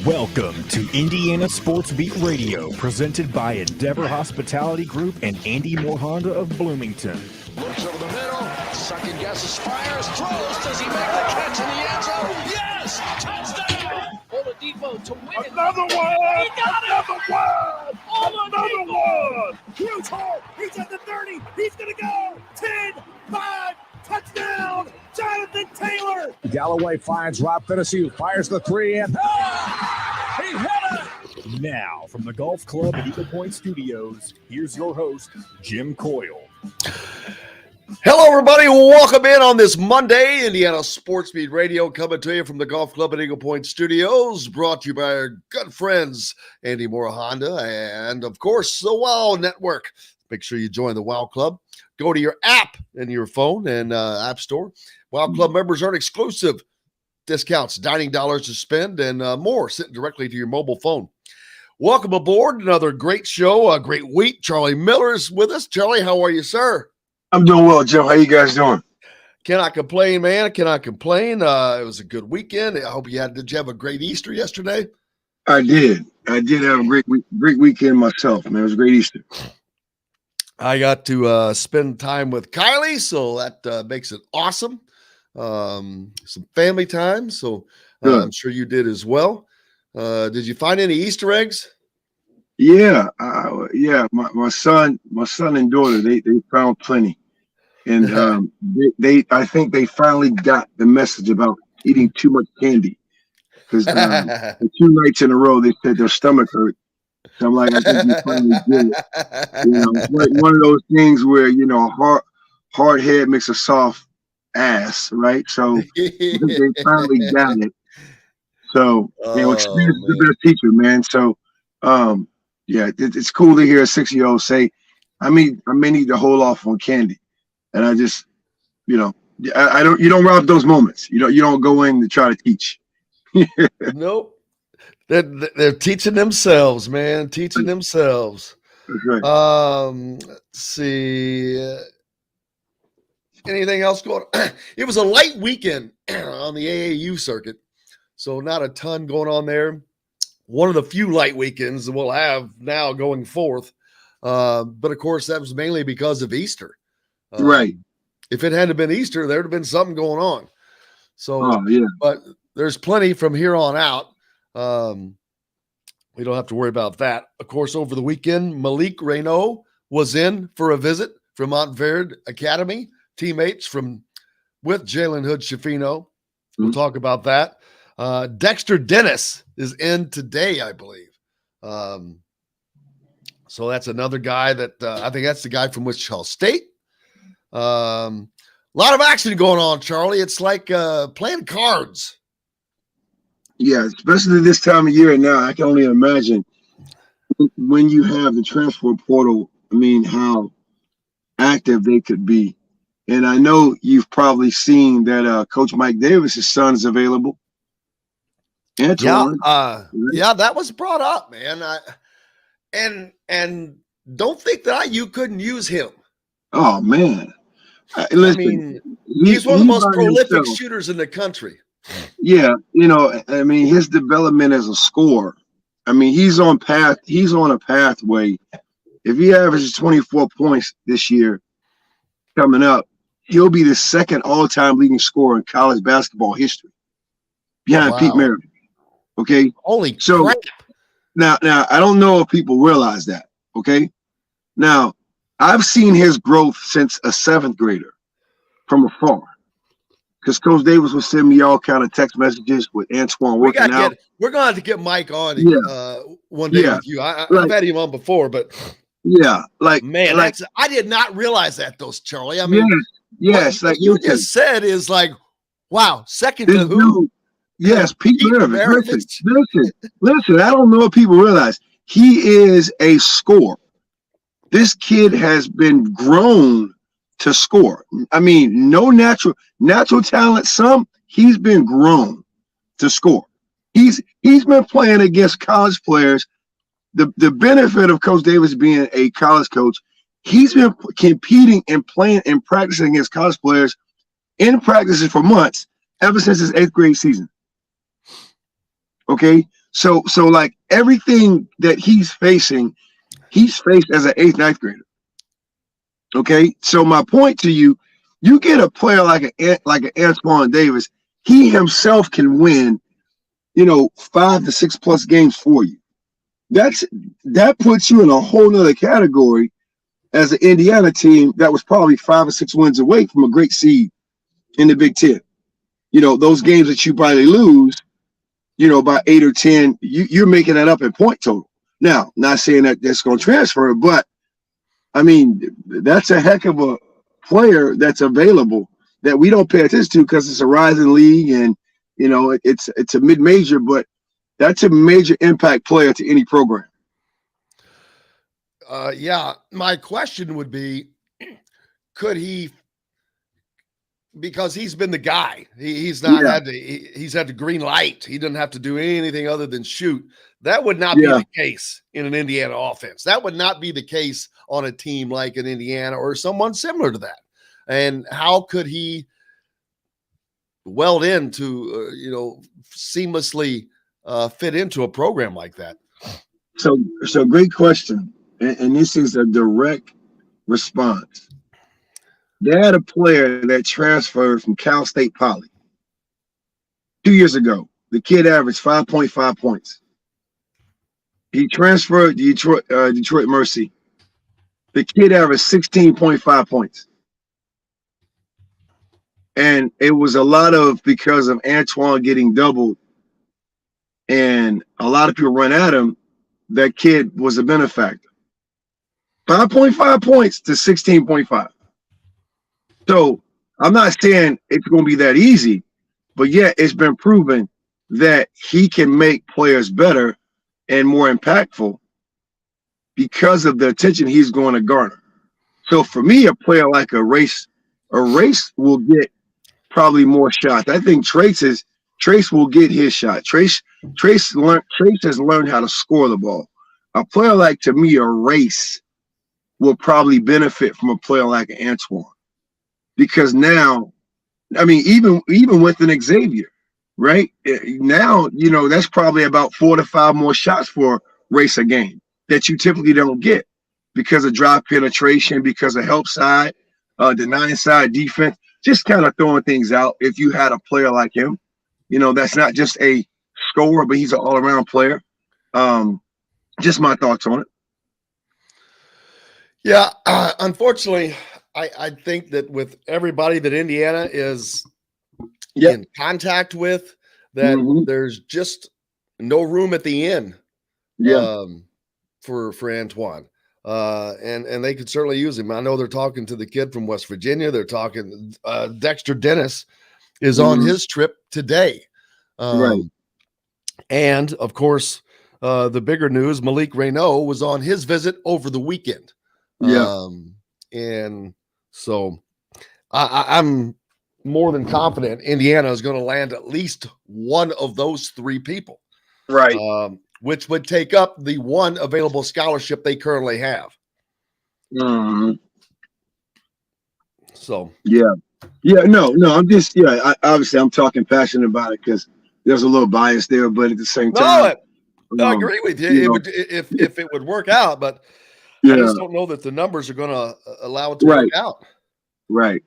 Welcome to Indiana Sports Beat Radio, presented by Endeavor Hospitality Group and Andy Moore Honda of Bloomington. Looks over the middle, second guesses, fires, throws. Does he make the catch in the end zone? Yes! Touchdown! Oladipo to win it. Another one! He got Another it! one! Another one! Huge hole. He's at the 30. He's going to go. 10, 5, touchdown. Jonathan Taylor. Galloway finds Rob Finnessy, who fires the three, and He hit it. Now, from the Golf Club at Eagle Point Studios, here's your host, Jim Coyle. Hello, everybody. Welcome in on this Monday. Indiana Sports Beat Radio coming to you from the Golf Club at Eagle Point Studios, brought to you by our good friends, Andy Moore Honda, and, of course, the WOW Network. Make sure you join the WOW Club. Go to your app in your phone and App Store. WOW Club members earn exclusive discounts, dining dollars to spend, and more sent directly to your mobile phone. Welcome aboard. Another great show, a great week. Charlie Miller's with us. Charlie, how are you, sir? I'm doing well, Jim. How you guys doing? Cannot complain, man. Cannot complain. It was a good weekend. I hope did you have a great Easter yesterday? I did have a great weekend myself, man. It was a great Easter. I got to spend time with Kylie, so that makes it awesome. Some family time, so I'm sure you did as well. Did you find any Easter eggs? Yeah, My son and daughter they found plenty, and I think they finally got the message about eating too much candy, because 2 nights in a row they said their stomach hurt. So I'm like, I think you finally did it. It's one of those things where hard head makes a soft ass, right? So they finally got it. So experience is the best teacher, man. So it's cool to hear a 6-year-old say, I may need to hold off on candy. And I just, you don't rob those moments. You don't go in to try to teach. Nope. They're teaching themselves, man. Teaching themselves. That's right. Let's see. Anything else going on? It was a light weekend on the AAU circuit, so not a ton going on there. One of the few light weekends that we'll have now going forth. But, of course, that was mainly because of Easter. Right. If it hadn't been Easter, there would have been something going on. So, yeah. But there's plenty from here on out. We don't have to worry about that. Of course, over the weekend, Malik Reynaud was in for a visit from Montverde Academy. Teammates with Jalen Hood-Schifino. We'll talk about that. Dexter Dennis is in today, I believe. So that's another guy that I think that's the guy from Wichita State. A lot of action going on, Charlie. It's like playing cards. Yeah, especially this time of year now. I can only imagine when you have the transfer portal, how active they could be. And I know you've probably seen that Coach Mike Davis' son is available. Antoine. Yeah, that was brought up, man. And don't think that you couldn't use him. Oh, man. Listen, he's one of the most prolific shooters in the country. Yeah, his development as a scorer. He's on a pathway. If he averages 24 points this year coming up, he'll be the second all-time leading scorer in college basketball history, behind Pete Maravich. Okay, holy crap! Now I don't know if people realize that. Okay, now I've seen his growth since a 7th grader from afar, because Coach Davis would send me all kind of text messages with Antoine working out. We're going to have to get Mike on one day with you. I've had him on before, but I did not realize that, though, Charlie. Yes, what you just said is like, wow, second to who? Yes, Pete Maravich. Listen, I don't know if people realize he is a scorer. This kid has been grown to score. No natural talent, he's been grown to score. He's been playing against college players. The benefit of Coach Davis being a college coach, he's been competing and playing and practicing against college players in practices for months ever since his 8th grade season. Okay, So like everything that he's faced as an 8th, 9th grader. Okay, so my point to you, you get a player like an Antoine Davis, he himself can win, 5 to 6 plus games for you. That puts you in a whole nother category as an Indiana team that was probably 5 or 6 wins away from a great seed in the Big Ten. Those games that you probably lose, by 8 or 10, you're making that up in point total. Now, not saying that that's going to transfer, but I mean, that's a heck of a player that's available that we don't pay attention to because it's a rising league and, it's a mid-major, but that's a major impact player to any program. Yeah, my question would be, could he, because he's been the guy, he's not had to, he's had the green light. He doesn't have to do anything other than shoot. That would not be the case in an Indiana offense. That would not be the case on a team like an Indiana or someone similar to that. And how could he weld into, seamlessly fit into a program like that? So great question. And this is a direct response. They had a player that transferred from Cal State Poly 2 years ago. The kid averaged 5.5 points. He transferred to Detroit Mercy. The kid averaged 16.5 points. And it was a lot of because of Antoine getting doubled and a lot of people run at him, that kid was a benefactor. 5.5 points to 16.5. So I'm not saying it's going to be that easy, but yeah, it's been proven that he can make players better and more impactful because of the attention he's going to garner. So for me, a player like a Race will get probably more shots. I think Trace will get his shot. Trace has learned how to score the ball. A player like, to me, a Race will probably benefit from a player like an Antoine. Because now, I mean, even with an Xavier, right? Now, that's probably about 4 to 5 more shots for Race a game that you typically don't get because of drop penetration, because of help side, denying side defense, just kind of throwing things out. If you had a player like him, that's not just a scorer, but he's an all-around player. Just my thoughts on it. Yeah, unfortunately, I think that with everybody that Indiana is in contact with, that there's just no room at the inn for Antoine. And they could certainly use him. I know they're talking to the kid from West Virginia. They're talking Dexter Dennis is on his trip today. Right. And of course, the bigger news, Malik Renaud was on his visit over the weekend. And so I'm more than confident Indiana is going to land at least one of those 3 people. Right. Which would take up the one available scholarship they currently have. So no, I'm just obviously I'm talking passionate about it because there's a little bias there, but at the same time, I agree with you. It would, if it would work out, but I just don't know that the numbers are going to allow it to work out. Right,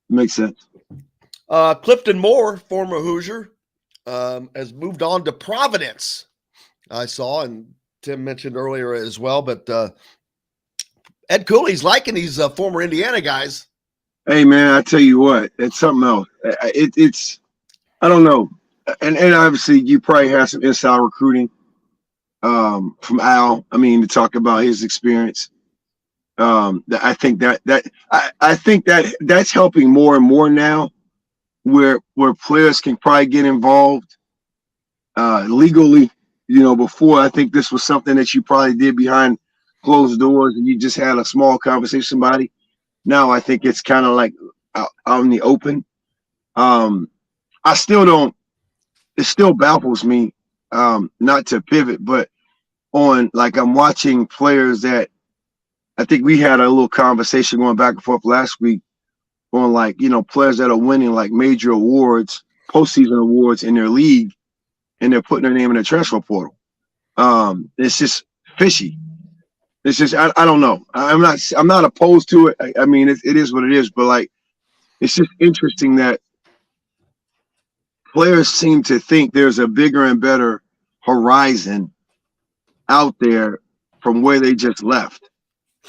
makes sense. Clifton Moore, former Hoosier, has moved on to Providence. I saw, and Tim mentioned earlier as well, but Ed Cooley's liking these former Indiana guys. Hey, man, I tell you what, it's something else. It's I don't know. And obviously, you probably have some inside recruiting from Al. I mean, to talk about his experience. I think that's helping more and more now, where players can probably get involved legally. Before, I think this was something that you probably did behind closed doors and you just had a small conversation with somebody. Now I think it's kind of like out in the open. It still baffles me, not to pivot, but on, like, I'm watching players that I think we had a little conversation going back and forth last week on, like, players that are winning like major awards, postseason awards in their league. and they're putting their name in the transfer portal. It's just fishy. It's just I don't know. I'm not opposed to it. I mean, it is what it is. But like, it's just interesting that players seem to think there's a bigger and better horizon out there from where they just left.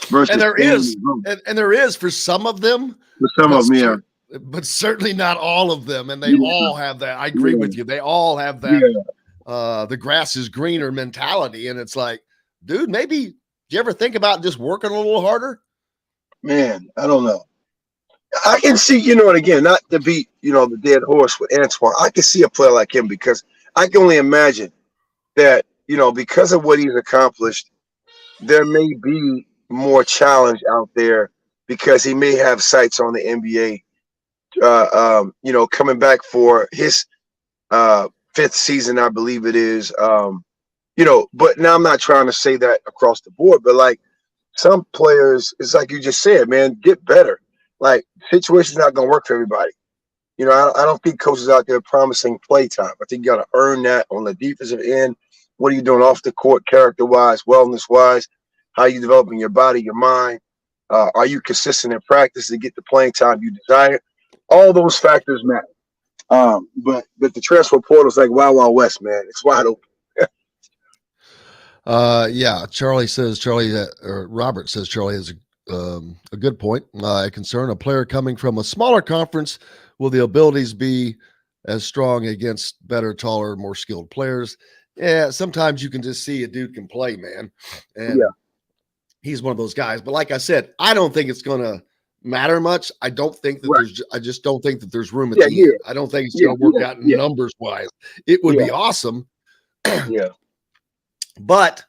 Versus and there is for some of them. For some of them, yeah. But certainly not all of them. And they all have that. I agree with you. They all have that the grass is greener mentality. And it's like, dude, maybe do you ever think about just working a little harder? Man, I don't know. I can see, and again, not to beat, the dead horse with Antoine. I can see a player like him because I can only imagine that, because of what he's accomplished, there may be more challenge out there because he may have sights on the NBA, coming back for his fifth season, I believe it is. But now I'm not trying to say that across the board, but like some players, it's like you just said, man, get better. Like, situation's not going to work for everybody. I don't think coaches out there promising play time. I think you got to earn that on the defensive end. What are you doing off the court, character-wise, wellness-wise? How are you developing your body, your mind? Are you consistent in practice to get the playing time you desire? All those factors matter. But the transfer portal is like Wild Wild West, man. It's wide open. Yeah, Robert says Charlie has a good point. A concern, a player coming from a smaller conference, will the abilities be as strong against better, taller, more skilled players? Yeah, sometimes you can just see a dude can play, man. And he's one of those guys. But like I said, I don't think it's going to matter much. I don't think that I just don't think that there's room at the end. I don't think it's going to work out numbers wise. It would be awesome. But,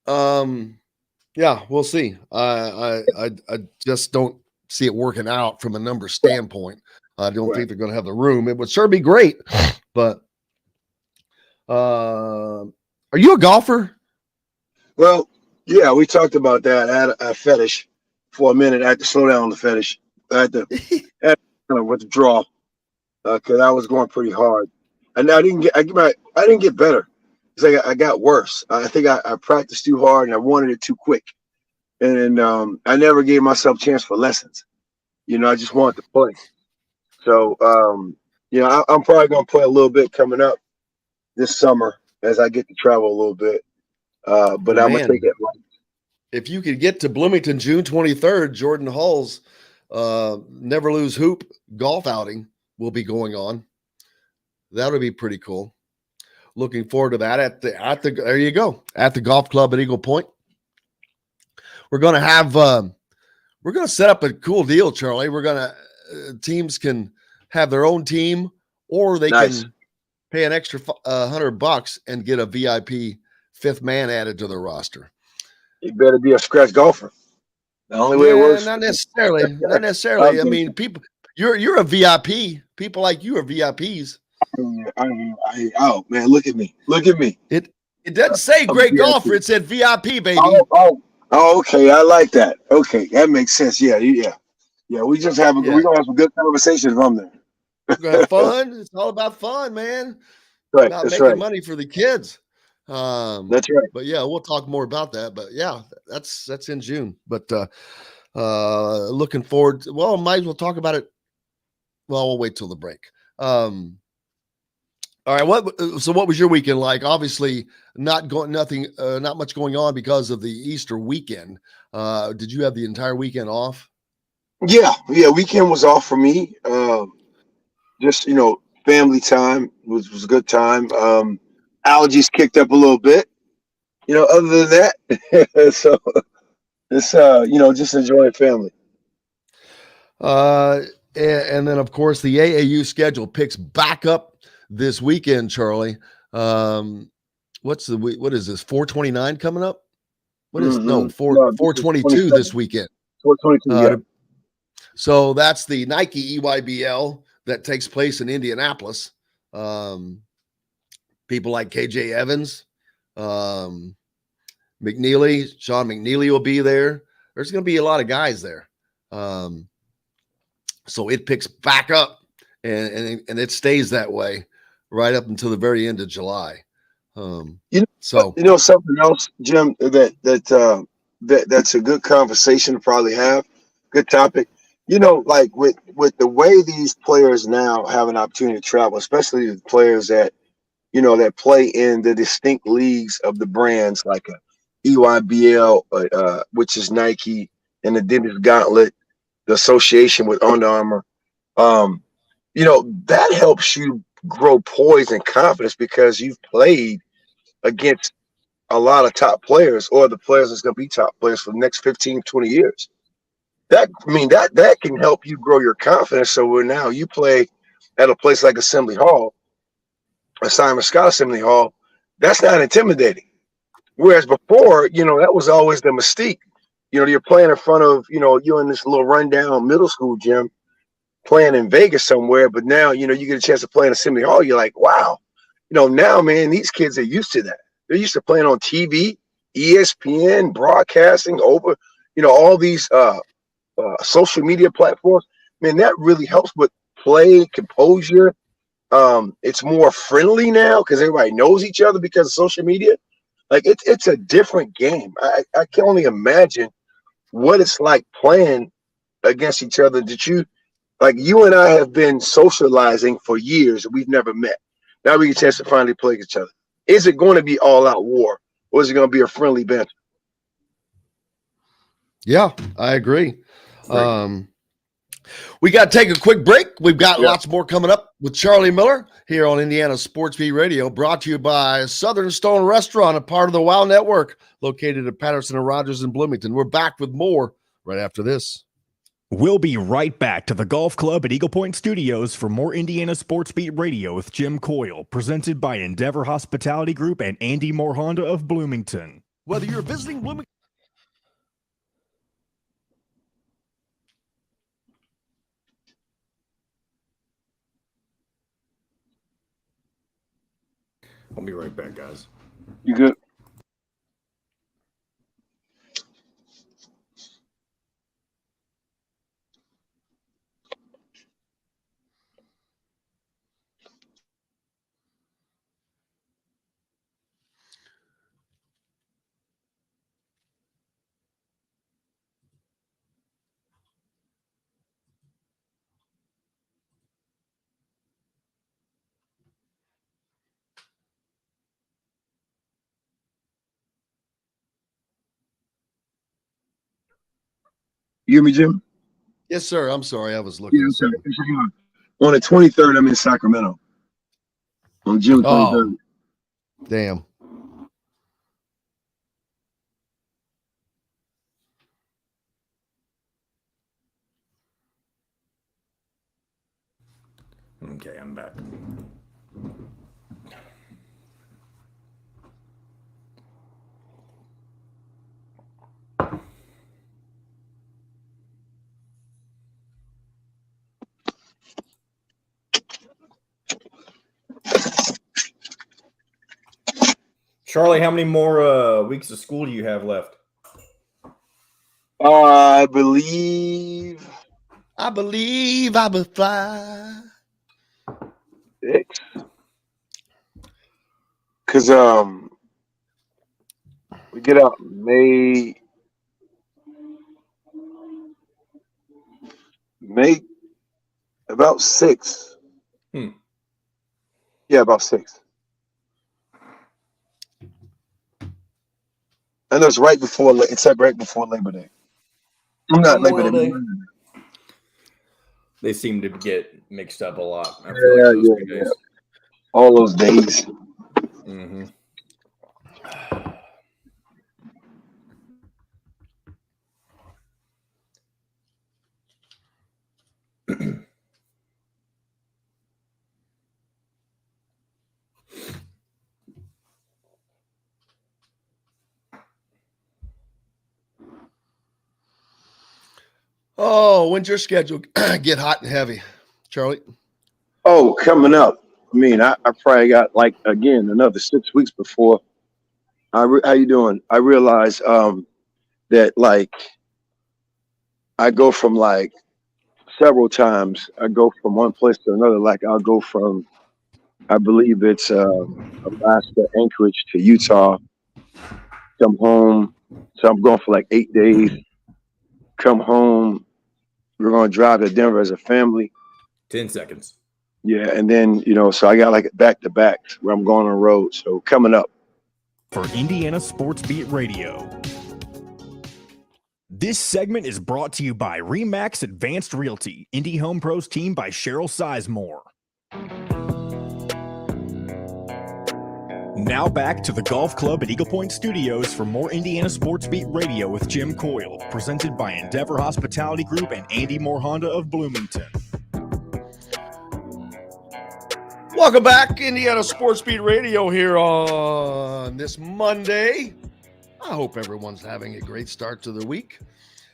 we'll see. I just don't see it working out from a number standpoint. I don't think they're going to have the room. It would sure be great, but are you a golfer? Well, yeah, we talked about that. I had a fetish for a minute. I had to slow down on the fetish. I had to kind of withdraw because I was going pretty hard, and I didn't get better. It's like I got worse. I think I practiced too hard and I wanted it too quick, and I never gave myself a chance for lessons. I just wanted to play. So I'm probably gonna play a little bit coming up this summer as I get to travel a little bit. But I'm gonna take it light. If you could get to Bloomington June 23rd, Jordan Hall's Never Lose Hoop golf outing will be going on. That would be pretty cool. Looking forward to that there you go, at the golf club at Eagle Point. We're going to have we're going to set up a cool deal, Charlie. We're going to teams can have their own team, or they can pay an extra $100 and get a VIP fifth man added to their roster. You better be a scratch golfer. The only way it works. Not necessarily. Not necessarily. I mean, people, you're a VIP. People like you are VIPs. Oh man, look at me. It doesn't say great golfer. It said VIP, baby. Oh, okay. I like that. Okay, that makes sense. Yeah. We just have we're gonna have some good conversations from there. We're gonna have fun. It's all about fun, man. Right. About That's making money for the kids. That's right. But yeah, we'll talk more about that. But yeah, that's in June. But looking forward. Well, might as well talk about it. Well, we'll wait till the break. All right. What was your weekend like? Obviously, not much going on because of the Easter weekend. Did you have the entire weekend off? Yeah. Weekend was off for me. Just family time was a good time. Allergies kicked up a little bit. Other than that, so it's just enjoying family. And then of course the AAU schedule picks back up this weekend, Charlie. What is this? 429 coming up? What is 422 this weekend? 422. So that's the Nike EYBL that takes place in Indianapolis. People like KJ Evans, Sean McNeely will be there. There's going to be a lot of guys there. So it picks back up and it stays that way. right up until the very end of July. You know something else, Jim, that's a good conversation to probably have. Good topic. You know, like with the way these players now have an opportunity to travel, especially the players that that play in the distinct leagues of the brands like a EYBL, which is Nike, and the Dennis Gauntlet, the association with Under Armour. That helps you grow poise and confidence because you've played against a lot of top players or the players that's going to be top players for the next 15, 20 years. That can help you grow your confidence. So where now you play at a place like Assembly Hall, a Simon Scott Assembly Hall, that's not intimidating. Whereas before, that was always the mystique. You're playing in front of, you're in this little rundown middle school gym playing in Vegas somewhere, but now, you get a chance to play in Assembly Hall. You're like, wow, now, man, these kids are used to that. They're used to playing on TV, ESPN, broadcasting over, all these social media platforms. Man, that really helps with play, composure. It's more friendly now because everybody knows each other because of social media. Like it's a different game. I can only imagine what it's like playing against each other. You and I have been socializing for years and we've never met. Now we get a chance to finally play each other. Is it going to be all out war or is it going to be a friendly banter? Yeah, I agree. We got to take a quick break. We've got lots more coming up with Charlie Miller here on Indiana Sports Beat Radio, brought to you by Southern Stone Restaurant, a part of the WOW Network, located at Patterson and Rogers in Bloomington. We're back with more right after this. We'll be right back to the Golf Club at Eagle Point Studios for more Indiana Sports Beat Radio with Jim Coyle, presented by Endeavor Hospitality Group and Andy Moore Honda of Bloomington. Whether you're visiting Bloomington, I'll be right back, guys. You good? You hear me, Jim? yes, sir. I'm sorry. I was looking at something. On the 23rd, I'm in Sacramento. On June 23rd. Damn. Okay, I'm back. Charlie, how many more weeks of school do you have left? I believe I will fly. 6. Because we get out May about 6. Yeah, about 6. And it's right before Labor Day. Not Labor Day. They seem to get mixed up a lot. I feel like those 2 days. All those days. Mm-hmm. Oh, when's your schedule get hot and heavy, Charlie? Oh, coming up. I mean, I probably got another 6 weeks before. How you doing? I realize that I go from several times. I go from one place to another. I'll I believe it's Alaska, Anchorage to Utah. Come home. So I'm going for like 8 days. Come home. We're going to drive to Denver as a family. 10 seconds. Yeah, and then, so I got like back-to-back where I'm going on the road. So coming up. For Indiana Sports Beat Radio. This segment is brought to you by Remax Advanced Realty, Indy Home Pros team by Cheryl Sizemore. Now back to the Golf Club at Eagle Point Studios for more Indiana Sports Beat Radio with Jim Coyle, presented by Endeavor Hospitality Group and Andy Moore Honda of Bloomington. Welcome back, Indiana Sports Beat Radio here on this Monday. I hope everyone's having a great start to the week.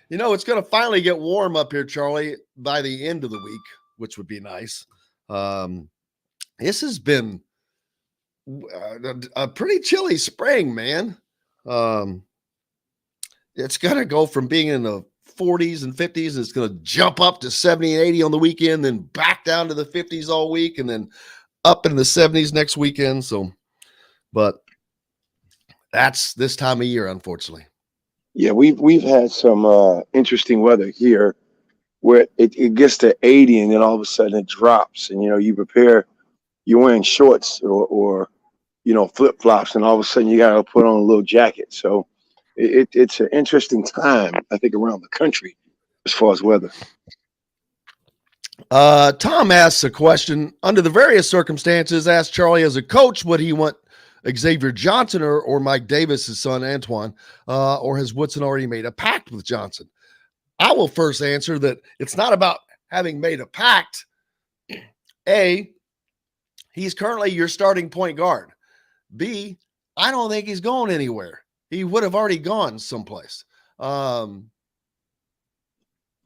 It's going to finally get warm up here, Charlie, by the end of the week, which would be nice. This has been a pretty chilly spring, man. It's going to go from being in the 40s and 50s, and it's going to jump up to 70 and 80 on the weekend, then back down to the 50s all week, and then up in the 70s next weekend. But that's this time of year, unfortunately. Yeah, we've had some interesting weather here where it gets to 80 and then all of a sudden it drops, and you prepare, you're wearing shorts or flip-flops, and all of a sudden you got to put on a little jacket. So it's an interesting time, I think, around the country as far as weather. Tom asks a question. Under the various circumstances, asked Charlie, as a coach, would he want Xavier Johnson or Mike Davis's son, Antoine, or has Woodson already made a pact with Johnson? I will first answer that it's not about having made a pact. A, he's currently your starting point guard. B, I don't think he's going anywhere. He would have already gone someplace.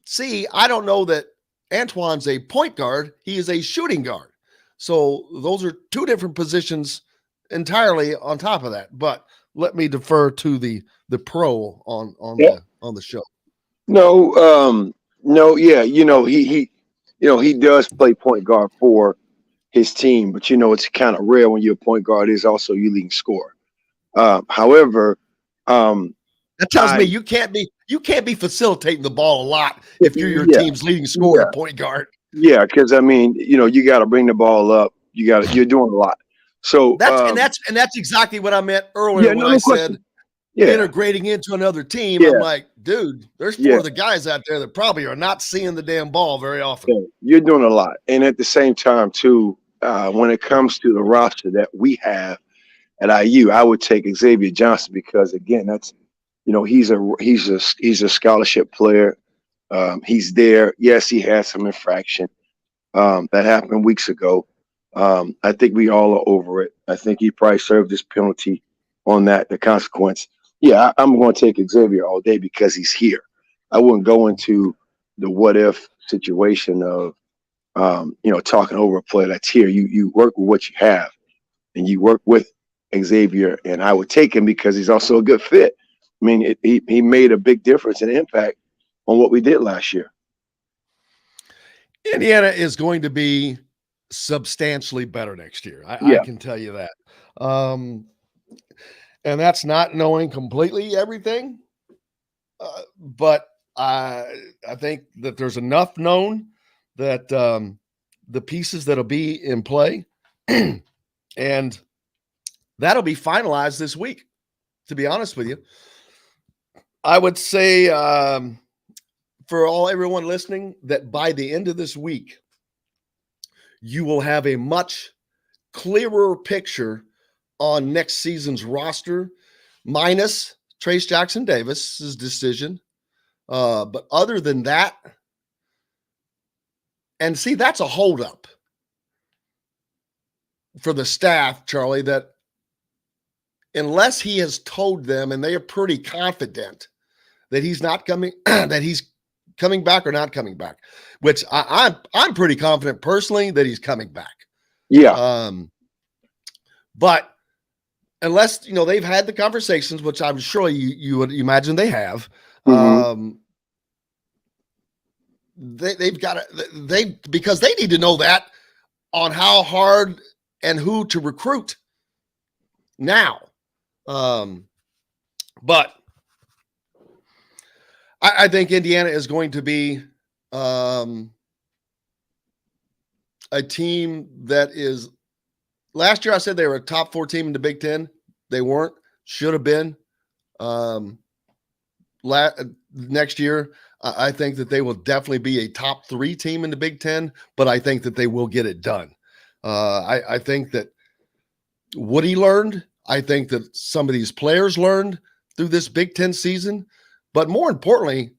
C, I don't know that Antoine's a point guard. He is a shooting guard. So those are two different positions entirely on top of that. But let me defer to the pro on the show. No, yeah, he does play point guard for his team, but it's kind of rare when your point guard is also your leading scorer. However, that tells me you can't be facilitating the ball a lot if you're your team's leading scorer, point guard. Yeah, because you got to bring the ball up. You're doing a lot. So that's exactly what I meant earlier when I said integrating into another team. Yeah. I'm like, dude, there's four of the guys out there that probably are not seeing the damn ball very often. Yeah, you're doing a lot, and at the same time too, when it comes to the roster that we have at IU, I would take Xavier Johnson because again, that's he's a scholarship player. He's there. Yes, he had some infraction that happened weeks ago. I think we all are over it. I think he probably served his penalty on that, the consequence. Yeah, I'm going to take Xavier all day because he's here. I wouldn't go into the what if situation of, talking over a player that's here. You work with what you have, and you work with Xavier, and I would take him because he's also a good fit. I mean, he made a big difference and impact on what we did last year. Indiana is going to be substantially better next year. I can tell you that. And that's not knowing completely everything. But I think that there's enough known that the pieces that'll be in play and that'll be finalized this week, to be honest with you. I would say for everyone listening that by the end of this week, you will have a much clearer picture on next season's roster, minus Trace Jackson Davis's decision. But other than that, and see, that's a holdup for the staff, Charlie, that unless he has told them, and they are pretty confident that he's not coming, that he's coming back or not coming back, which I'm pretty confident personally that he's coming back. Yeah. But unless, they've had the conversations, which I'm sure you would imagine they have, they've got to, because they need to know that on how hard and who to recruit now. But I think Indiana is going to be a team that is – last year I said they were a top 4 team in the Big Ten. They weren't. Should have been. Next year, I think that they will definitely be a top 3 team in the Big Ten, but I think that they will get it done. I think that Woody learned. I think that some of these players learned through this Big Ten season. But more importantly,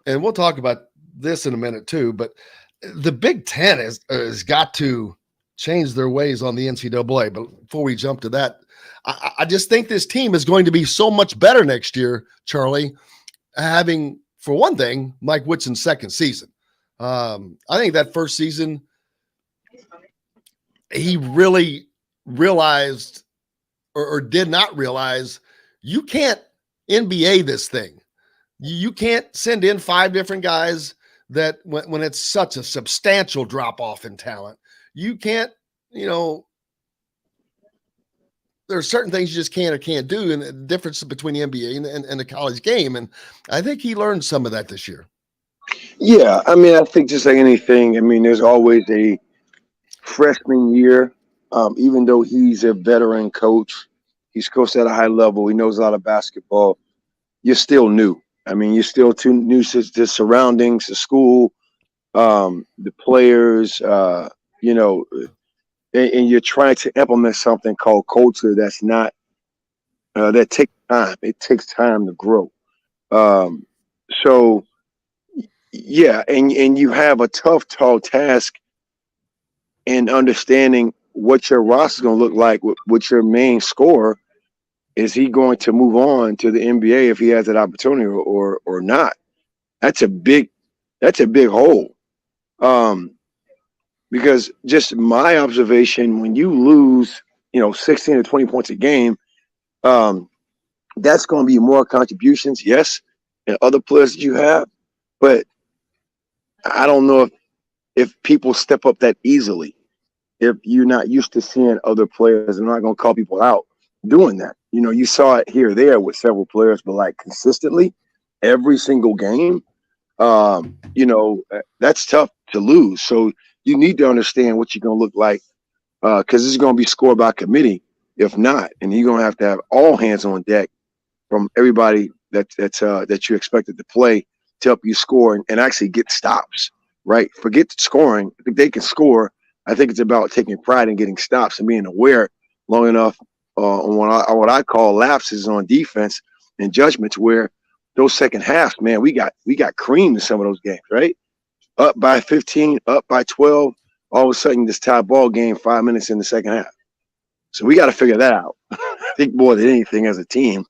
and we'll talk about this in a minute too, but the Big Ten has got to change their ways on the NCAA. But before we jump to that, I just think this team is going to be so much better next year, Charlie, having, for one thing, Mike Whitson's second season. I think that first season, he really realized or did not realize you can't NBA this thing. You can't send in 5 different guys that when it's such a substantial drop off in talent, you can't, there are certain things you just can or can't do, and the difference between the NBA and the college game. And I think he learned some of that this year. Yeah, I mean, I think just like anything, I mean, there's always a freshman year. Even though he's a veteran coach, he's coached at a high level, he knows a lot of basketball, you're still new. I mean, you're still too new to the surroundings, the school, the players, and you're trying to implement something called culture that's not that takes time. It takes time to grow. So yeah, and you have a tough task in understanding what your roster is going to look like with your main scorer. Is he going to move on to the NBA if he has that opportunity or not? That's a big hole. Because just my observation, when you lose, 16 or 20 points a game, that's going to be more contributions, yes, and other players that you have. But I don't know if people step up that easily. If you're not used to seeing other players, I'm not going to call people out doing that. You saw it here or there with several players, but like consistently every single game, that's tough to lose. So you need to understand what you're going to look like because it's going to be scored by committee. If not, and you're going to have all hands on deck from everybody that you expected to play to help you score and actually get stops, right? Forget scoring. I think they can score. I think it's about taking pride in getting stops and being aware long enough on what I call lapses on defense and judgments where those second halves, man, we got creamed in some of those games, right? Up by 15, up by 12, all of a sudden this tie ball game 5 minutes in the second half. So we got to figure that out. I think more than anything as a team,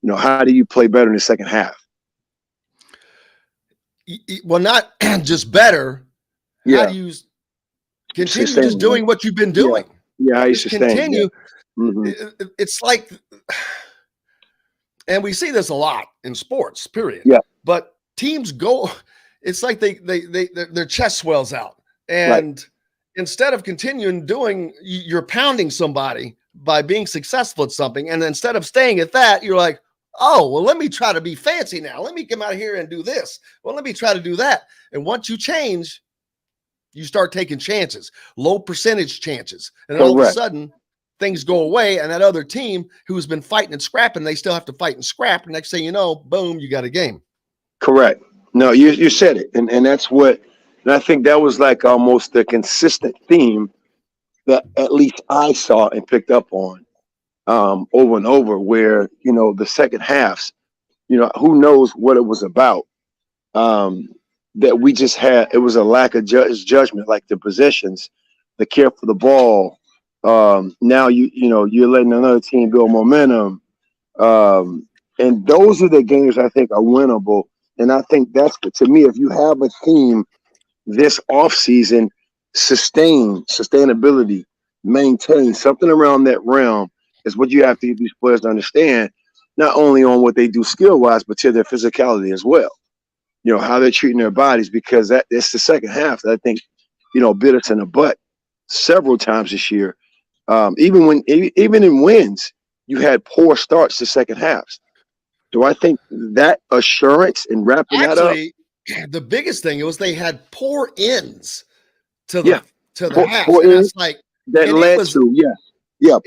how do you play better in the second half? Well, not just better. Yeah. How do you continue just doing what you've been doing? Yeah, how you just sustain. continue. Yeah. Mm-hmm. It's like, and we see this a lot in sports, period. Yeah. But teams go, it's like their chest swells out. And instead of continuing doing, you're pounding somebody by being successful at something. And instead of staying at that, you're like, oh, well, let me try to be fancy now. Let me come out here and do this. Well, let me try to do that. And once you change, you start taking chances, low percentage chances. And all of a sudden, things go away. And that other team who's been fighting and scrapping, they still have to fight and scrap. And next thing you know, boom, you got a game. Correct. No, you said it. And that's what, and I think that was like almost the consistent theme that at least I saw and picked up on over and over where, the second halves, who knows what it was about that we just had. It was a lack of judgment, like the possessions, the care for the ball. Now you're letting another team build momentum. And those are the games I think are winnable. And I think that's, to me, if you have a team this offseason, sustainability, maintain something around that realm is what you have to get these players to understand, not only on what they do skill-wise, but to their physicality as well. How they're treating their bodies, because that's the second half that I think, bit us in the butt several times this year Even in wins, you had poor starts to second halves. Do I think that assurance and wrapping that up? Actually, the biggest thing was they had poor ends to Yeah, the halves, poor and ends that's like, that and led to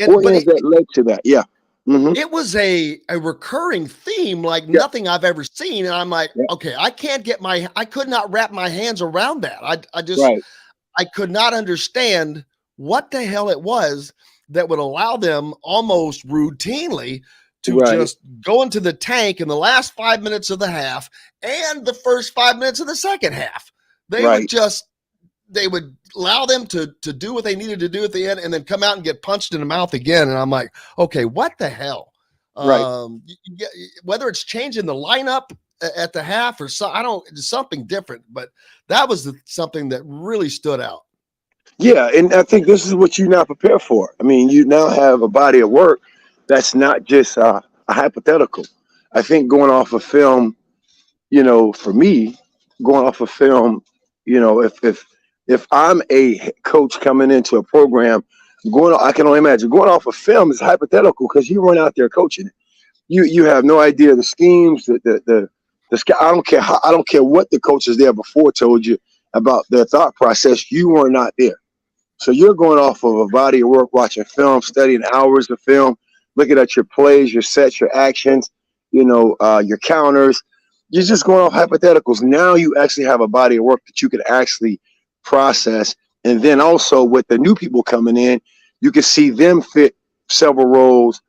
poor but ends that led to that. Yeah. Mm-hmm. it was a recurring theme like nothing I've ever seen, and I'm like, okay, I could not wrap my hands around that. I could not understand what the hell it was that would allow them almost routinely to just go into the tank in the last 5 minutes of the half and the first 5 minutes of the second half. They would allow them to do what they needed to do at the end and then come out and get punched in the mouth again. And I'm like, okay, what the hell? Whether it's changing the lineup at the half or something different, but that was something that really stood out. Yeah, and I think this is what you now prepare for. I mean, you now have a body of work that's not just a hypothetical. I think going off of film, for me, going off of film, if I'm a coach coming into a program, I can only imagine going off of film is hypothetical because you weren't out there coaching it. You have no idea the schemes, the I don't care what the coaches there before told you about their thought process. You were not there. So you're going off of a body of work, watching film, studying hours of film, looking at your plays, your sets, your actions, your counters. You're just going off hypotheticals. Now you actually have a body of work that you can actually process. And then also with the new people coming in, you can see them fit several roles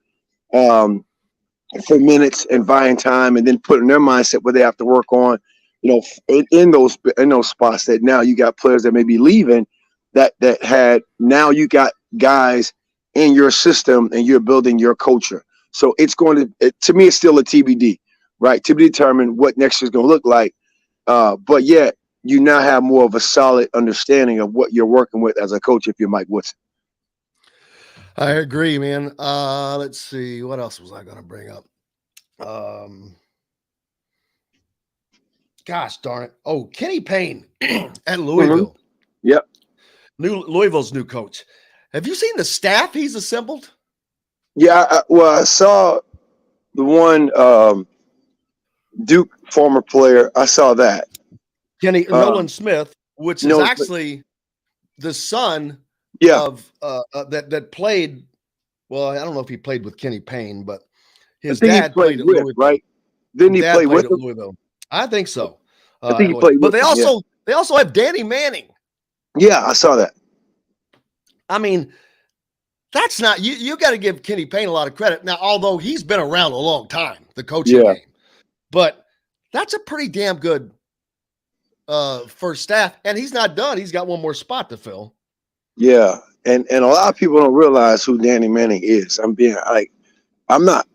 for minutes and buying time, and then putting their mindset where they have to work on, in those spots that now you got players that may be leaving that had, now you got guys in your system and you're building your culture. So it's to me, it's still a TBD, right? To be determined what next year is going to look like. But yet you now have more of a solid understanding of what you're working with as a coach if you're Mike Woodson. I agree, man. Let's see. What else was I going to bring up? Gosh darn it. Oh, Kenny Payne at Louisville. Mm-hmm. Yep. Louisville's new coach. Have you seen the staff he's assembled? Yeah. I saw the one Duke former player. I saw that. Nolan Smith, which is actually the son of that played. Well, I don't know if he played with Kenny Payne, but his dad played at Louisville. Right? Didn't he play with Louisville? I think so. I think he played. But they also have Danny Manning. Yeah, I saw that. I mean, that's not you got to give Kenny Payne a lot of credit. Now, although he's been around a long time, the coaching game, but that's a pretty damn good first staff, and he's not done. He's got one more spot to fill. Yeah, and a lot of people don't realize who Danny Manning is. I'm not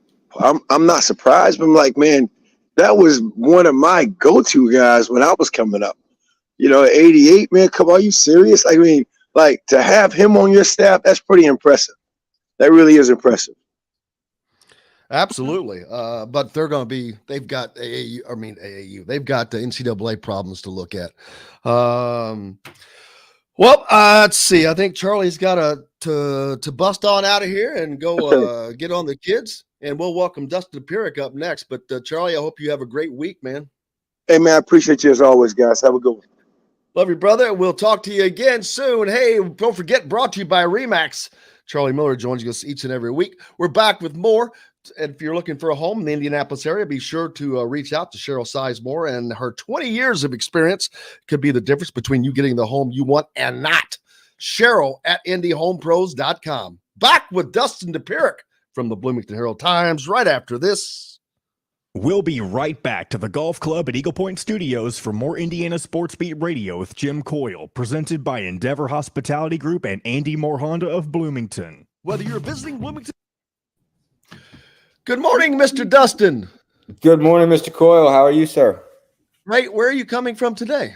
surprised, but I'm like, man, that was one of my go-to guys when I was coming up. 88, man, come on, are you serious? I mean, like, to have him on your staff, that's pretty impressive. That really is impressive. Absolutely. But they've got AAU, they've got the NCAA problems to look at. Let's see. I think Charlie's got to bust on out of here and go get on the kids, and we'll welcome Dustin Dopirak up next. But Charlie, I hope you have a great week, man. Hey, man, I appreciate you as always, guys. Have a good one. Love you, brother. We'll talk to you again soon. Hey, don't forget, brought to you by Remax. Charlie Miller joins us each and every week. We're back with more. And if you're looking for a home in the Indianapolis area, be sure to reach out to Cheryl Sizemore, and her 20 years of experience could be the difference between you getting the home you want and not. Cheryl at IndyHomePros.com. Back with Dustin Dopirak from the Bloomington Herald-Times right after this. We'll be right back to the Golf Club at Eagle Point Studios for more Indiana Sports Beat Radio with Jim Coyle, presented by Endeavor Hospitality Group and Andy Moore Honda of Bloomington. Whether you're visiting Bloomington. Good morning, Mr. Dustin. Good morning, Mr. Coyle. How are you, sir? Right. Where are you coming from today?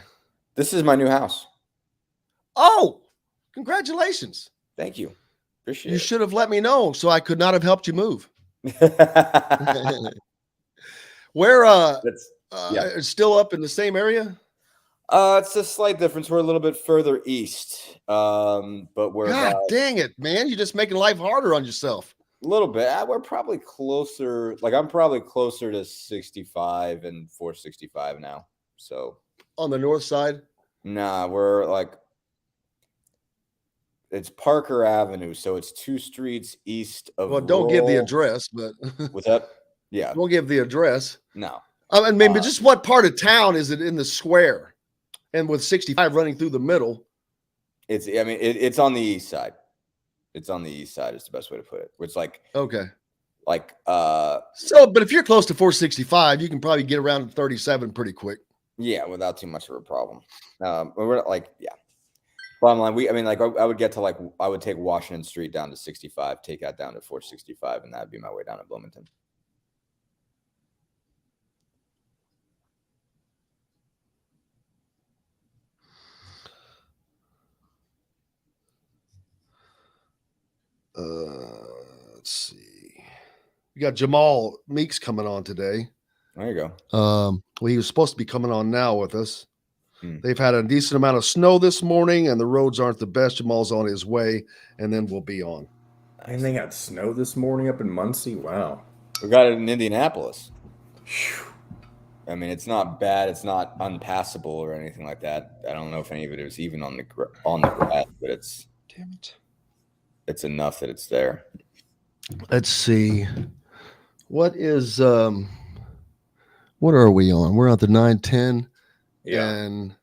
This is my new house. Oh, congratulations. Thank you. Appreciate it. You should have let me know so I could not have helped you move. Where still up in the same area? It's a slight difference. We're a little bit further east, but we're God about dang it, man! You're just making life harder on yourself. a little bit. We're probably closer. Like I'm probably closer to 65 and 465 now. So On the north side. nah, we're like it's Parker Avenue, so it's 2 streets east of. Well, don't give the Rural- address, but What's that? Yeah, don't give the address. no. I mean, but just what part of town is it in the square? And with 65 running through the middle. It's on the east side. It's on the east side is the best way to put it. It's like Okay. So but if you're close to 465, you can probably get around to 37 pretty quick. yeah, without too much of a problem. We're like, yeah. Bottom line, I would get to I would take Washington Street down to 65, take that down to 465, and that'd be my way down to Bloomington. Let's see. We got Jamal Meeks coming on today. There you go. Well, he was supposed to be coming on now with us. They've had a decent amount of snow this morning, and the roads aren't the best. Jamal's on his way, and then we'll be on. And they got snow this morning up in Muncie. Wow. We got it in Indianapolis. I mean, it's not bad. It's not unpassable or anything like that. I don't know if any of it is even on the grass, but it's enough that it's there. Let's see. What are we on? We're on the 9:10 and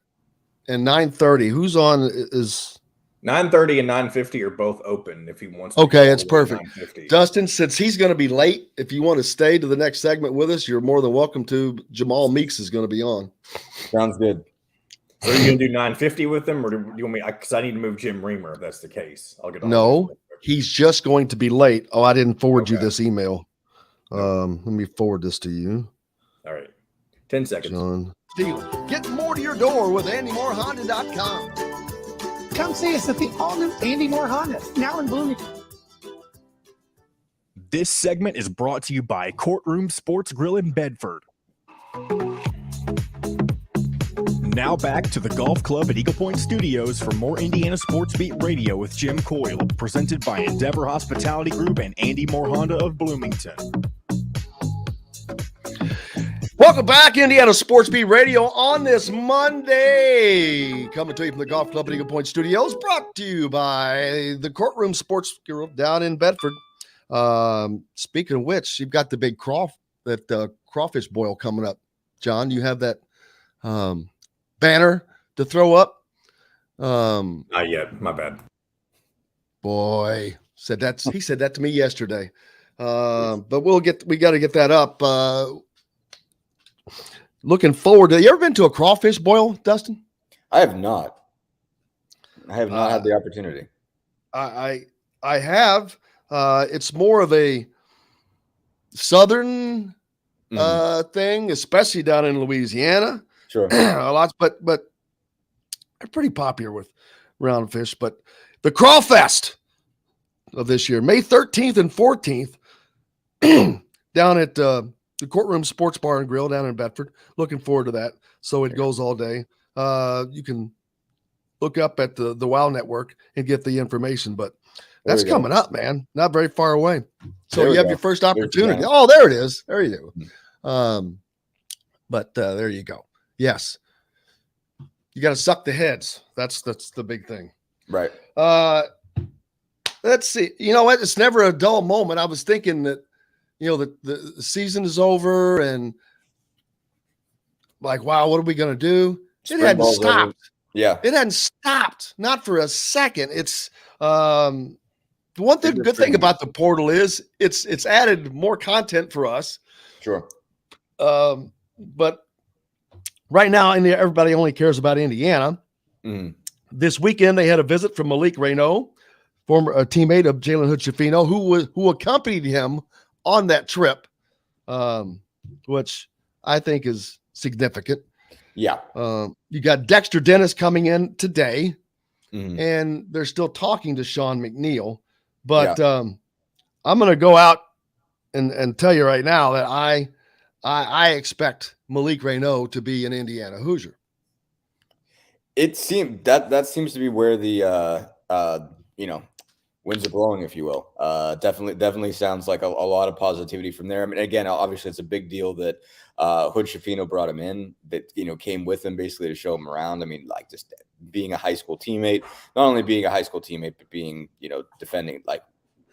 9:30. Who's on is 9:30 and 9:50 are both open if he wants to. okay, go it's to perfect. 9:50. Dustin, since he's going to be late, if you want to stay to the next segment with us, you're more than welcome to. Jamal Meeks is going to be on. Sounds good. So are you going to do 9:50 with them, or do you want me? Because I need to move Jim Reamer if that's the case. I'll get on. No, he's just going to be late. Oh, I didn't forward you Okay. this email. Let me forward this to you. All right. 10 seconds. John. Get more to your door with AndyMooreHonda.com. Come see us at the all-new Andy Moore Honda, now in Bloomington. This segment is brought to you by Courtroom Sports Grill in Bedford. Now back to the Golf Club at Eagle Point Studios for more Indiana Sports Beat Radio with Jim Coyle, presented by Endeavor Hospitality Group and Andy Moore Honda of Bloomington. Welcome back, Indiana Sports Beat Radio on this Monday. Coming to you from the Golf Club at Eagle Point Studios, brought to you by the Courtroom Sports Grill down in Bedford. Speaking of which, you've got the big crawfish boil coming up. John, you have that banner to throw up? Not yet. My bad. Boy, he said that to me yesterday. But we got to get that up. Looking forward to. You ever been to a crawfish boil, Dustin? I have not. I have not had the opportunity. I have. It's more of a southern thing, especially down in Louisiana. Sure. A lot, but they're pretty popular with roundfish. But the Crawfest of this year, May 13th and 14th, down at the Courtroom Sports Bar and Grill down in Bedford. Looking forward to that. So it goes all day. You can look up at the WOW Network and get the information. But that's coming up, man. Not very far away. So you have your first opportunity. Oh, there it is. There you go. But there you go. Yes. You got to suck the heads. That's the big thing. Right. Let's see. You know what? It's never a dull moment. I was thinking that, the season is over and like, wow, what are we going to do? It hadn't stopped. Yeah. It hadn't stopped. Not for a second. It's the one thing, good thing about the portal is it's added more content for us. Sure. But right now, everybody only cares about Indiana. This weekend, they had a visit from Malik Raynaud, former teammate of Jalen Hood-Schifino, who accompanied him on that trip, which I think is significant. Yeah. You got Dexter Dennis coming in today, and they're still talking to Sean McNeil. But I'm going to go out and tell you right now that I expect Malik Raynaud to be an Indiana Hoosier. It seemed that seems to be where the winds are blowing, if you will. Definitely sounds like a lot of positivity from there. I mean, again, obviously it's a big deal that Hood Schifino brought him in, that came with him basically to show him around. I mean, like just being a high school teammate, not only being a high school teammate, but being defending, like,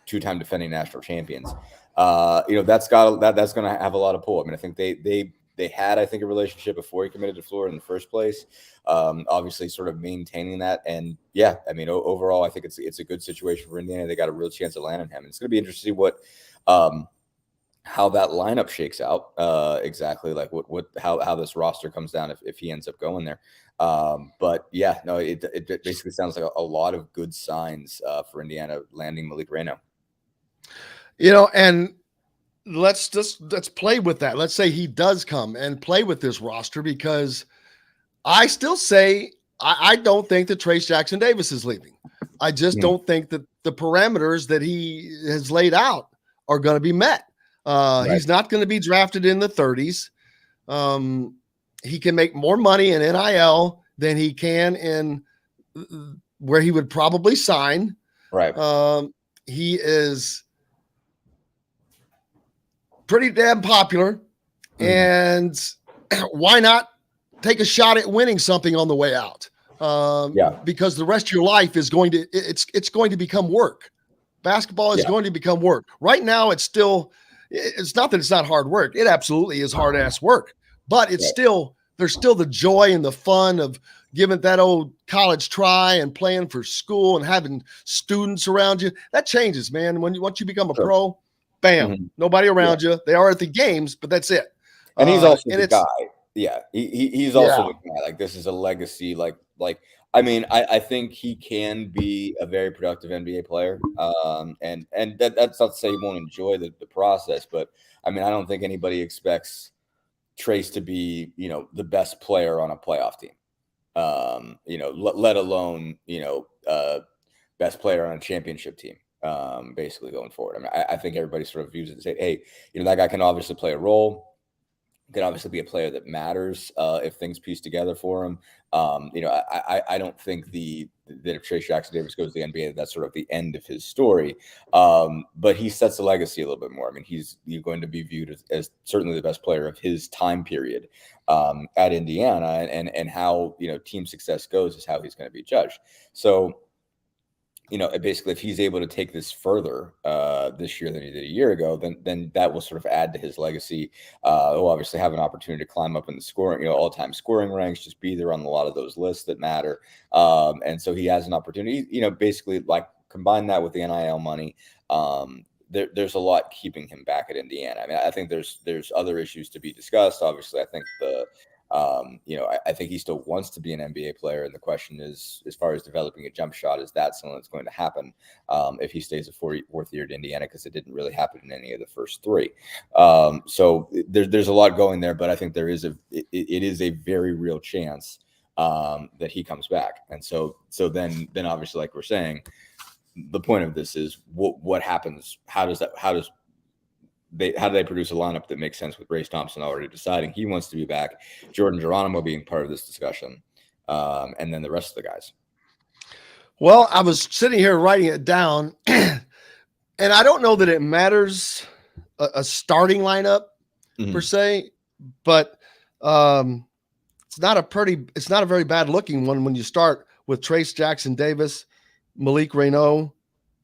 two-time defending national champions. That's going to have a lot of pull. I mean, I think they had, I think, a relationship before he committed to Florida in the first place. Obviously sort of maintaining that. And yeah, I mean, overall, I think it's a good situation for Indiana. They got a real chance of landing him. And it's going to be interesting to see what, how that lineup shakes out, exactly, like how this roster comes down if he ends up going there. But yeah, no, it basically sounds like a lot of good signs for Indiana landing Malik Reino. And let's play with that. Let's say he does come and play with this roster, because I still say I don't think that Trace Jackson Davis is leaving. I just don't think that the parameters that he has laid out are going to be met. Right. He's not going to be drafted in the 30s. He can make more money in NIL than he can in where he would probably sign. Right. He is pretty damn popular, and why not take a shot at winning something on the way out? Because the rest of your life is going to going to become work. Basketball is going to become work. Right now, it's not that it's not hard work. It absolutely is hard ass work, but it's there's still the joy and the fun of giving that old college try and playing for school and having students around you. That changes, man. Once you become a pro, bam, nobody around you. They are at the games, but that's it. And he's also the guy. Yeah, he's also the guy. Like, this is a legacy. Like I mean, I think he can be a very productive NBA player. And that's not to say he won't enjoy the process, but I mean, I don't think anybody expects Trace to be, the best player on a playoff team. Let alone, best player on a championship team. Basically going forward. I mean, I think everybody sort of views it and say, hey, that guy can obviously play a role. Can obviously be a player that matters if things piece together for him. I don't think that if Trace Jackson Davis goes to the NBA, that's sort of the end of his story. But he sets the legacy a little bit more. I mean, he's going to be viewed as certainly the best player of his time period at Indiana, and how team success goes is how he's going to be judged. So, basically, if he's able to take this further this year than he did a year ago, then that will sort of add to his legacy. He'll obviously have an opportunity to climb up in the scoring, all-time scoring ranks, just be there on a lot of those lists that matter. And so he has an opportunity, basically, like, combine that with the NIL money. There's a lot keeping him back at Indiana. I mean, I think there's other issues to be discussed. Obviously, I think I think he still wants to be an NBA player. And the question is, as far as developing a jump shot, is that something that's going to happen if he stays a fourth year at Indiana? Because it didn't really happen in any of the first three. So there's a lot going there, but I think it is a very real chance that he comes back. And so then obviously, like we're saying, the point of this is what happens? How do they produce a lineup that makes sense with Race Thompson already deciding he wants to be back, Jordan Geronimo being part of this discussion, and then the rest of the guys? Well, I was sitting here writing it down, and I don't know that it matters a starting lineup per se, but it's not a very bad looking one when you start with Trace Jackson Davis, Malik Reino,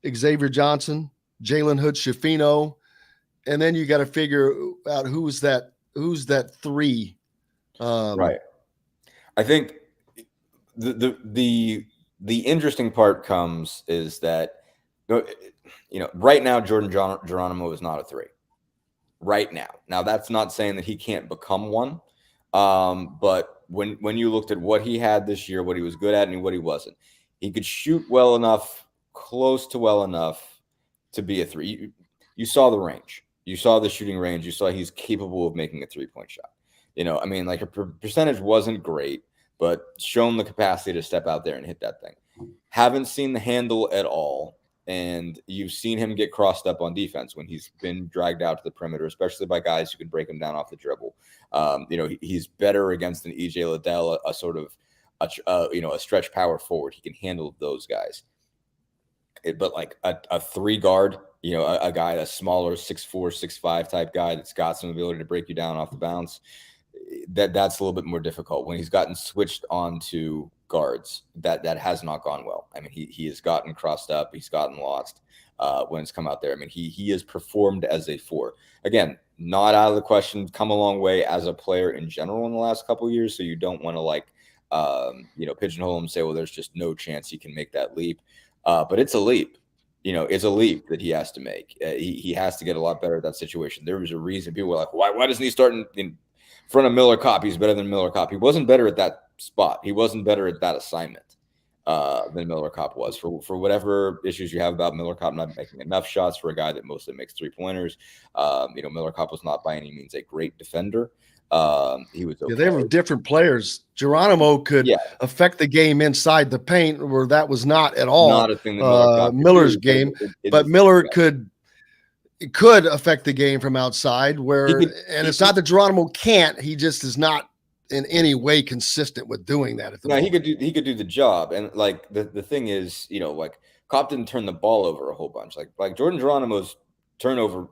Xavier Johnson, Jalen Hood Schifino. And then you got to figure out who's that three. Right. I think the interesting part comes is that, right now, Jordan Geronimo is not a three right now. Now, that's not saying that he can't become one. But when you looked at what he had this year, what he was good at and what he wasn't, he could shoot well enough, close to well enough to be a three. You saw the range. You saw the shooting range. You saw he's capable of making a three-point shot. I mean, like, her percentage wasn't great, but shown the capacity to step out there and hit that thing. Haven't seen the handle at all, and you've seen him get crossed up on defense when he's been dragged out to the perimeter, especially by guys who can break him down off the dribble. He's better against an EJ Liddell, a sort of a stretch power forward. He can handle those guys. But like a 3 guard, a guy that's smaller, 6'4", 6'5" type guy that's got some ability to break you down off the bounce, that's a little bit more difficult. When he's gotten switched on to guards, that has not gone well. I mean, he has gotten crossed up, he's gotten lost when it's come out there. I mean, he has performed as a 4. Again, not out of the question, come a long way as a player in general in the last couple of years, so you don't want to pigeonhole him and say, well, there's just no chance he can make that leap. But it's a leap. It's a leap that he has to make. He has to get a lot better at that situation. There was a reason people were like, why doesn't he start in front of Miller Kopp? He's better than Miller Kopp. He wasn't better at that spot. He wasn't better at that assignment than Miller Kopp was. For whatever issues you have about Miller Kopp not making enough shots for a guy that mostly makes 3-pointers, Miller Kopp was not by any means a great defender. He was okay. Yeah, they were different players. Geronimo could affect the game inside the paint, where that was not at all not a thing that Miller's game. But Miller could affect the game from outside, it's not that Geronimo can't. He just is not in any way consistent with doing that at the moment. He could do the job. And like the thing is, Kopp didn't turn the ball over a whole bunch. Like Jordan Geronimo's turnover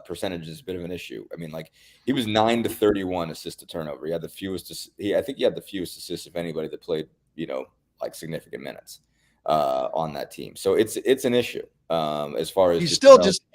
percentage is a bit of an issue. I mean, like he was 9-31 assist to turnover. He had the fewest. I think he had the fewest assists of anybody that played, significant minutes on that team. So it's an issue as far as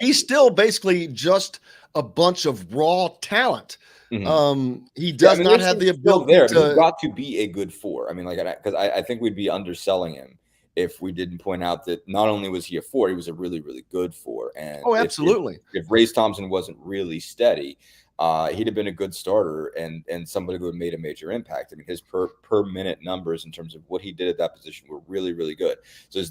he's still basically just a bunch of raw talent. Mm-hmm. He does not have the ability there. He's got to be a good 4. I mean, because I think we'd be underselling him if we didn't point out that not only was he a 4, he was a really, really good 4. And absolutely. If Race Thompson wasn't really steady, he'd have been a good starter and somebody who would have made a major impact. I mean, his per minute numbers in terms of what he did at that position were really, really good. So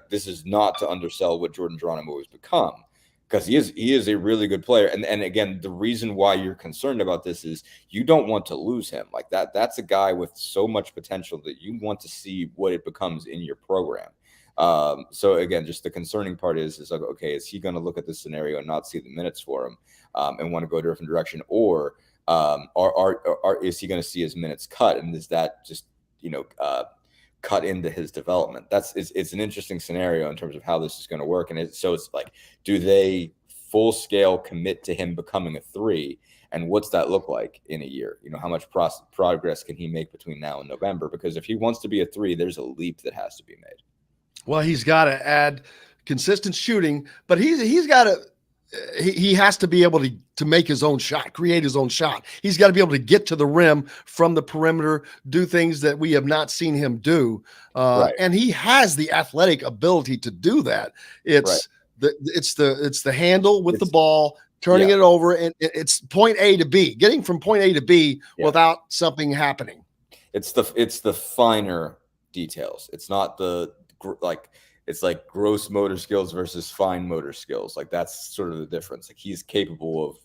this is not to undersell what Jordan Geronimo has become, because he is a really good player. And again, the reason why you're concerned about this is you don't want to lose him. Like that's a guy with so much potential that you want to see what it becomes in your program. So again, just the concerning part is like, okay, is he going to look at this scenario and not see the minutes for him and want to go a different direction, or is he going to see his minutes cut, and is that just cut into his development? It's an interesting scenario in terms of how this is going to work. And it's like, do they full scale commit to him becoming a 3? And what's that look like in a year? How much progress can he make between now and November? Because if he wants to be a 3, there's a leap that has to be made. Well, he's got to add consistent shooting, but he has to be able to make his own shot, create his own shot. He's got to be able to get to the rim from the perimeter, do things that we have not seen him do. And he has the athletic ability to do that. It's the handle with the ball, turning it over, and it's point A to B, getting from point A to B without something happening. It's the finer details. It's not it's like gross motor skills versus fine motor skills. Like that's sort of the difference. Like he's capable of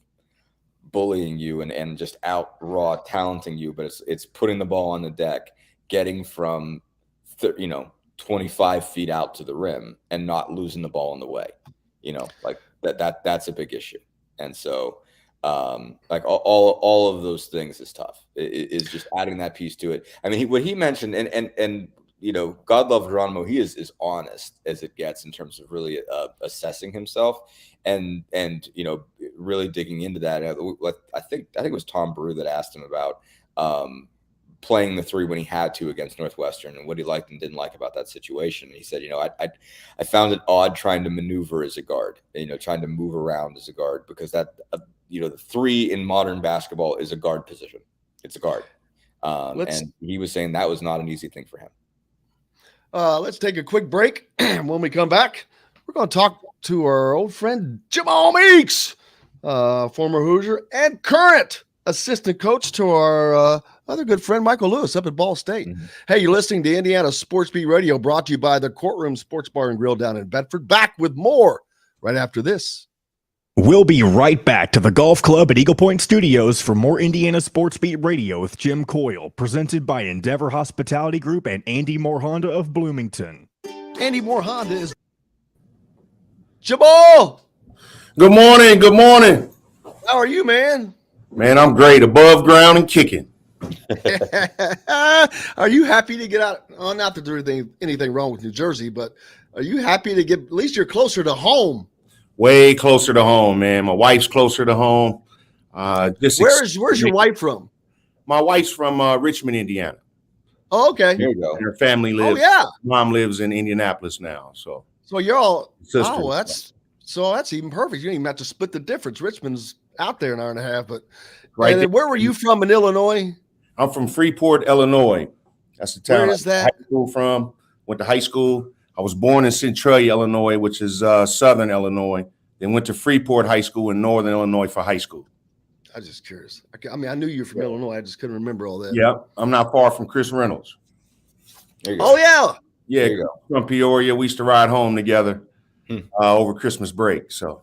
bullying you and just out raw talenting you, but it's putting the ball on the deck, getting from 25 feet out to the rim and not losing the ball on the way. Like that's a big issue. And so like all of those things is tough. It is just adding that piece to it. I mean, what he mentioned, and God love Geronimo, he is as honest as it gets in terms of really assessing himself and really digging into that. I think it was Tom Brew that asked him about playing the 3 when he had to against Northwestern and what he liked and didn't like about that situation. And he said, I found it odd trying to maneuver as a guard, trying to move around as a guard, because that, the 3 in modern basketball is a guard position. It's a guard. And he was saying that was not an easy thing for him. Let's take a quick break. When we come back, we're going to talk to our old friend Jamal Meeks, former Hoosier and current assistant coach to our other good friend Michael Lewis up at Ball State. Mm-hmm. Hey, you're listening to Indiana Sports Beat Radio, brought to you by the Courtroom Sports Bar and Grill down in Bedford. Back with more right after this. We'll be right back to the Golf Club at Eagle Point Studios for more Indiana Sports Beat Radio with Jim Coyle, presented by Endeavor Hospitality Group and Andy Moore Honda of Bloomington. Andy Moore Honda is Jamal. Good morning. Good morning. How are you, man? Man, I'm great. Above ground and kicking. Are you happy to get out? Oh, not that there's anything wrong with New Jersey, but are you happy to get, at least you're closer to home? Way closer to home, man. My wife's closer to home. Where's your wife from? My wife's from Richmond, Indiana. Oh, okay. There you go. And her family lives. Oh, yeah. Mom lives in Indianapolis now. So you're all. sisters. Oh, that's even perfect. You don't even have to split the difference. Richmond's out there an hour and a half, but right. And where were you from in Illinois? I'm from Freeport, Illinois. That's the town Where is that? I went to high school from. Went to high school. I was born in Centralia, Illinois, which is southern Illinois. Then went to Freeport High School in northern Illinois for high school. I was just curious. I mean, I knew you were from Illinois. I just couldn't remember all that. Yeah, I'm not far from Chris Reynolds. There you go. Oh, yeah. Yeah, There you go. from Peoria. We used to ride home together over Christmas break. So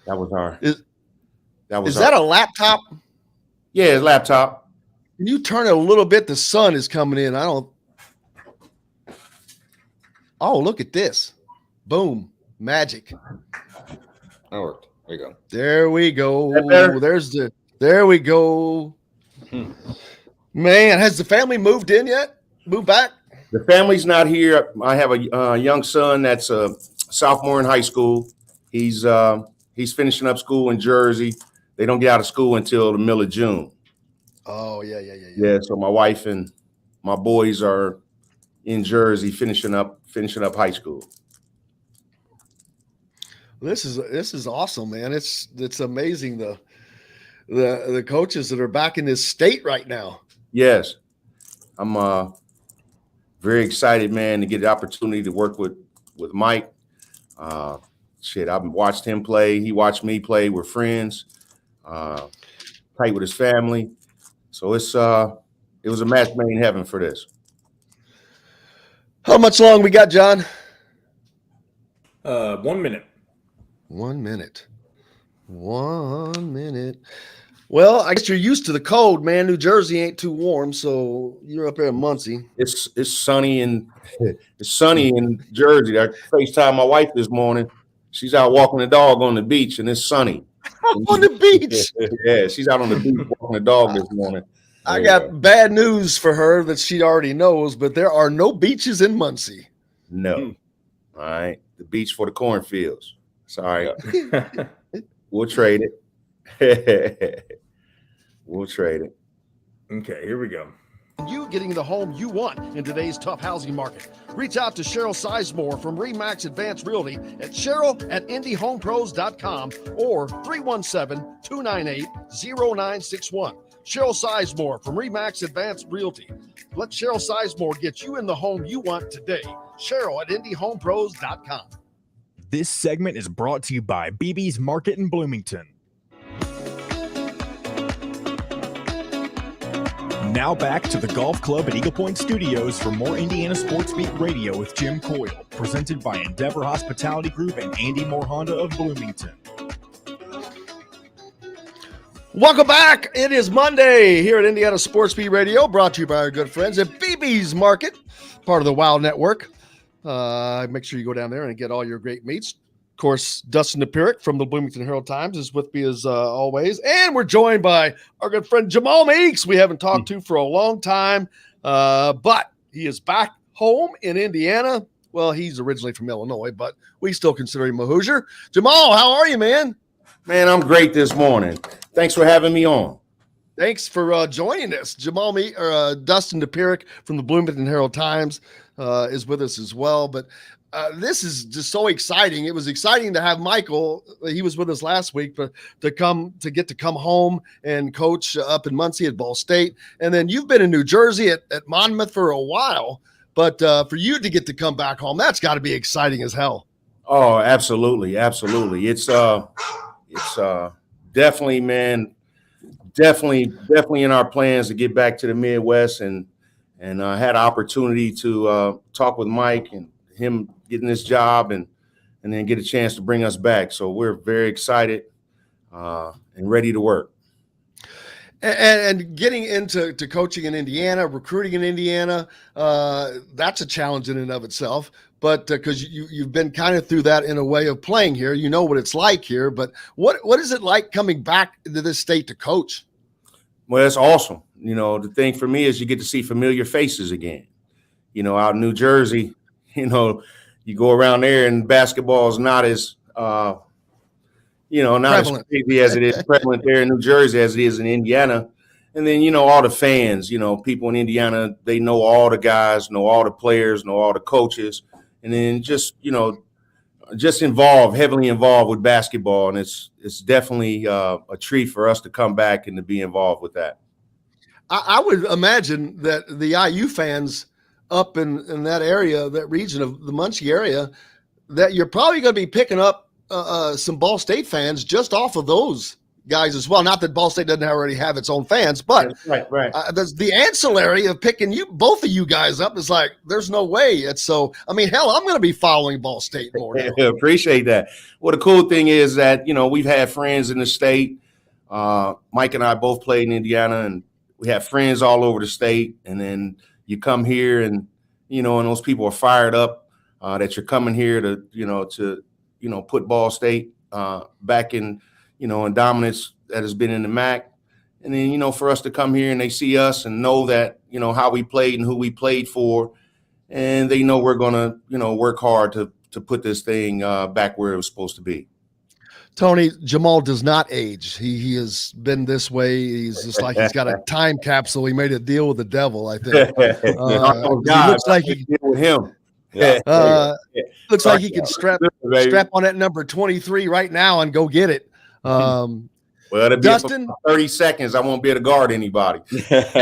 that was our. Is that a laptop? Yeah, it's laptop. Can you turn it a little bit? The sun is coming in. Oh, look at this. Boom. Magic. That worked. There you go. There we go. That better? There we go. Man, has the family moved in yet? Moved back? The family's not here. I have a young son that's a sophomore in high school. He's finishing up school in Jersey. They don't get out of school until the middle of June. Oh, yeah. Yeah, so my wife and my boys are in Jersey finishing up high school. This is awesome, man. It's amazing the coaches that are back in this state right now. Yes. I'm very excited, man, to get the opportunity to work with Mike. I've watched him play. He watched me play. We're friends. Tight with his family. So it was a match made in heaven for this. How much long we got, John? 1 minute. 1 minute. 1 minute. Well, I guess you're used to the cold, man. New Jersey ain't too warm, so you're up here in Muncie. It's sunny in Jersey. I FaceTimed my wife this morning. She's out walking the dog on the beach, and it's sunny. On the beach. Yeah, she's out on the beach walking the dog this morning. I got bad news for her that she already knows, but there are no beaches in Muncie. No. All right. The beach for the cornfields. Sorry. We'll trade it. We'll trade it. Okay, here we go. You getting the home you want in today's tough housing market. Reach out to Cheryl Sizemore from Remax Advanced Realty at Cheryl@IndyHomePros.com or 317-298-0961. Cheryl Sizemore from Remax Advanced Realty. Let Cheryl Sizemore get you in the home you want today. Cheryl@IndyHomePros.com. This segment is brought to you by BB's Market in Bloomington. Now back to the Golf Club at Eagle Point Studios for more Indiana Sports Beat Radio with Jim Coyle, presented by Endeavor Hospitality Group and Andy Moore Honda of Bloomington. Welcome back. It is Monday here at Indiana Sports Beat Radio, brought to you by our good friends at BB's Market, part of the Wild Network. Make sure you go down there and get all your great meats. Of course, Dustin Dopirak from the Bloomington Herald-Times is with me as always. And we're joined by our good friend Jamal Meeks. We haven't talked to for a long time, but he is back home in Indiana. Well, he's originally from Illinois, but we still consider him a Hoosier. Jamal, how are you, man? Man, I'm great this morning. Thanks for having me on. Thanks for joining us. Dustin Dopirak from the Bloomington Herald-Times is with us as well. But this is just so exciting. It was exciting to have Michael. He was with us last week, but to get to come home and coach up in Muncie at Ball State. And then you've been in New Jersey at Monmouth for a while. But for you to get to come back home, that's got to be exciting as hell. Oh, absolutely. Absolutely. It's definitely, man, definitely in our plans to get back to the Midwest and had an opportunity to talk with Mike and him getting this job and then get a chance to bring us back. So we're very excited and ready to work. And getting into coaching in Indiana, recruiting in Indiana, that's a challenge in and of itself. But because you've been kind of through that in a way of playing here, you know what it's like here. But what is it like coming back to this state to coach? Well, it's awesome. You know, the thing for me is you get to see familiar faces again. You know, out in New Jersey, you know, you go around there and basketball is not as, not Prevalent. as crazy as it is prevalent there in New Jersey as it is in Indiana. And then, you know, all the fans, you know, people in Indiana, they know all the guys, know all the players, know all the coaches. And then just, you know, just heavily involved with basketball. And it's definitely a treat for us to come back and to be involved with that. I would imagine that the IU fans up in that area, that region of the Muncie area, that you're probably going to be picking up some Ball State fans just off of those guys as well. Not that Ball State doesn't already have its own fans, but right. There's the ancillary of picking both of you guys up. Is like, there's no way. It's so, I mean, hell, I'm going to be following Ball State more now. Appreciate that. Well, the cool thing is that, you know, we've had friends in the state. Mike and I both played in Indiana, and we have friends all over the state. And then you come here and, you know, and those people are fired up that you're coming here to put Ball State back in, you know, in dominance that has been in the MAC. And then, you know, for us to come here and they see us and know that, you know, how we played and who we played for, and they know we're going to, you know, work hard to put this thing back where it was supposed to be. Tony, Jamal does not age. He has been this way. He's just like he's got a time capsule. He made a deal with the devil, I think. He looks like he deal with him. Looks like he can strap on that number 23 right now and go get it. Well, it'll be Dustin, for 30 seconds. I won't be able to guard anybody. Yeah,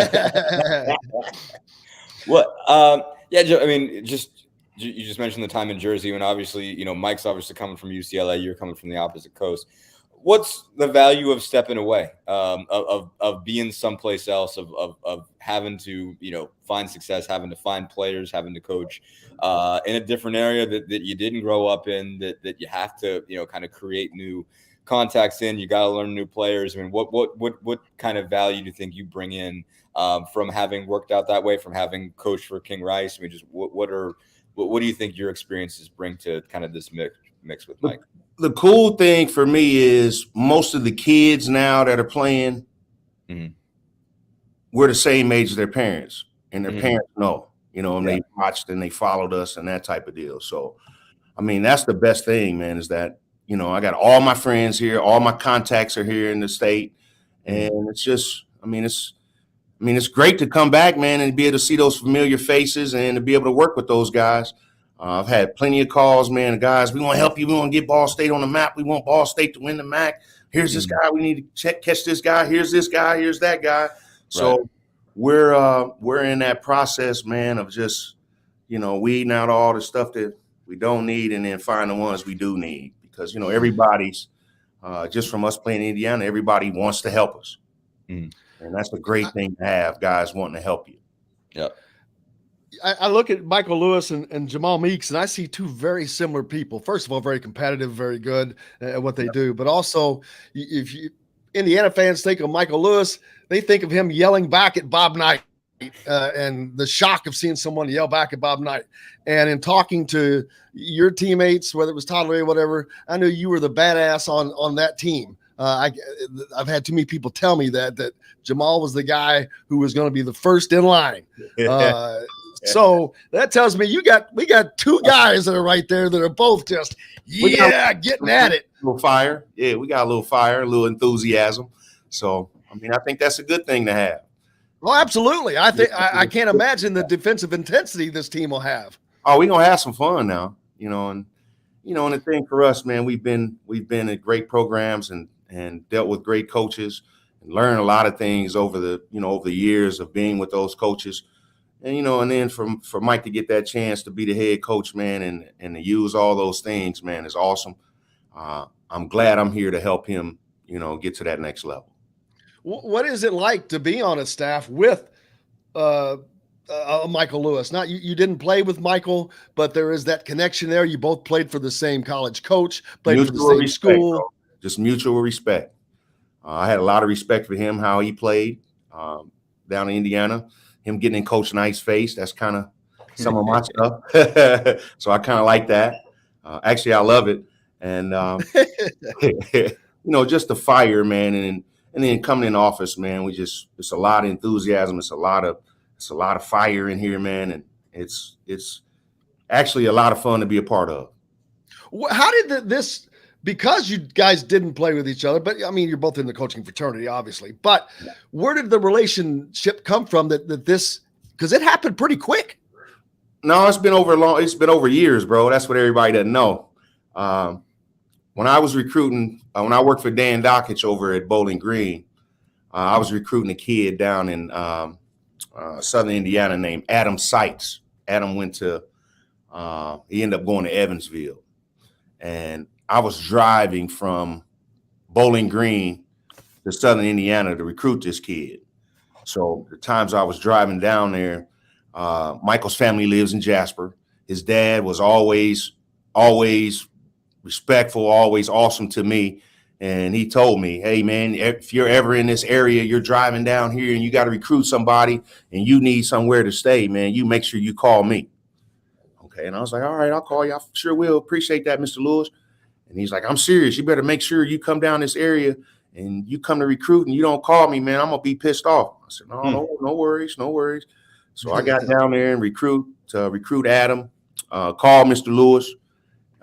I mean, you just mentioned the time in Jersey, and obviously, you know, Mike's obviously coming from UCLA. You're coming from the opposite coast. What's the value of stepping away, of being someplace else, of having to, you know, find success, having to find players, having to coach in a different area that you didn't grow up in, that you have to, you know, kind of create new contacts in. You got to learn new players. I mean, what kind of value do you think you bring in from having worked out that way, from having coached for King Rice? I mean, just what do you think your experiences bring to kind of this mix with Mike? The cool thing for me is most of the kids now that are playing, we're the same age as their parents, and their parents know, you know, and they watched and they followed us and that type of deal. So, I mean, that's the best thing, man, is that, you know, I got all my friends here, all my contacts are here in the state, and it's just, it's great to come back, man, and be able to see those familiar faces and to be able to work with those guys. I've had plenty of calls, man. Guys, we want to help you. We want to get Ball State on the map. We want Ball State to win the MAC. Here's this guy. We need to catch this guy. Here's this guy. Here's that guy. So we're in that process, man, of just, you know, weeding out all the stuff that we don't need and then find the ones we do need. Because, you know, everybody's just from us playing Indiana, everybody wants to help us. And that's a great thing to have, guys wanting to help you. Yep. I look at Michael Lewis and Jamal Meeks, and I see two very similar people. First of all, very competitive, very good at what they do. But also, if Indiana fans think of Michael Lewis, they think of him yelling back at Bob Knight and the shock of seeing someone yell back at Bob Knight. And in talking to your teammates, whether it was Todd Ray or whatever, I knew you were the badass on that team. I've had too many people tell me that Jamal was the guy who was going to be the first in line. So that tells me we got two guys that are right there that are both just getting at it. A little fire. Yeah, we got a little fire, a little enthusiasm. So I think that's a good thing to have. Well, absolutely. I think I can't imagine the defensive intensity this team will have. Oh, we're gonna have some fun now, and the thing for us, man, we've been at great programs and dealt with great coaches and learned a lot of things over the years of being with those coaches. And then for Mike to get that chance to be the head coach, man, and to use all those things, man, is awesome. I'm glad I'm here to help him, get to that next level. What is it like to be on a staff with Michael Lewis? Not you didn't play with Michael, but there is that connection there. You both played for the same college coach, played for the same school. Bro. Just mutual respect. I had a lot of respect for him, how he played down in Indiana. Him getting in Coach Knight's face, that's kind of some of my stuff. So I kind of like that. Actually, I love it. And, just the fire, man. And And then coming in the office, man, it's a lot of enthusiasm. It's a lot of fire in here, man. And it's actually a lot of fun to be a part of. How did this, because you guys didn't play with each other, but I mean, you're both in the coaching fraternity, obviously, but where did the relationship come from that this, because it happened pretty quick? No, it's been over years, bro. That's what everybody doesn't know. When I was recruiting, when I worked for Dan Dockich over at Bowling Green, I was recruiting a kid down in Southern Indiana named Adam Seitz. Adam he ended up going to Evansville. And I was driving from Bowling Green to Southern Indiana to recruit this kid. So the times I was driving down there, Michael's family lives in Jasper. His dad was always respectful, always awesome to me. And he told me, hey, man, if you're ever in this area, you're driving down here and you got to recruit somebody and you need somewhere to stay, man, you make sure you call me. Okay. And I was like, all right, I'll call you. I sure will. Appreciate that, Mr. Lewis. And he's like, I'm serious. You better make sure you come down this area and you come to recruit and you don't call me, man. I'm going to be pissed off. I said, no worries. So I got down there and recruit Adam, called Mr. Lewis.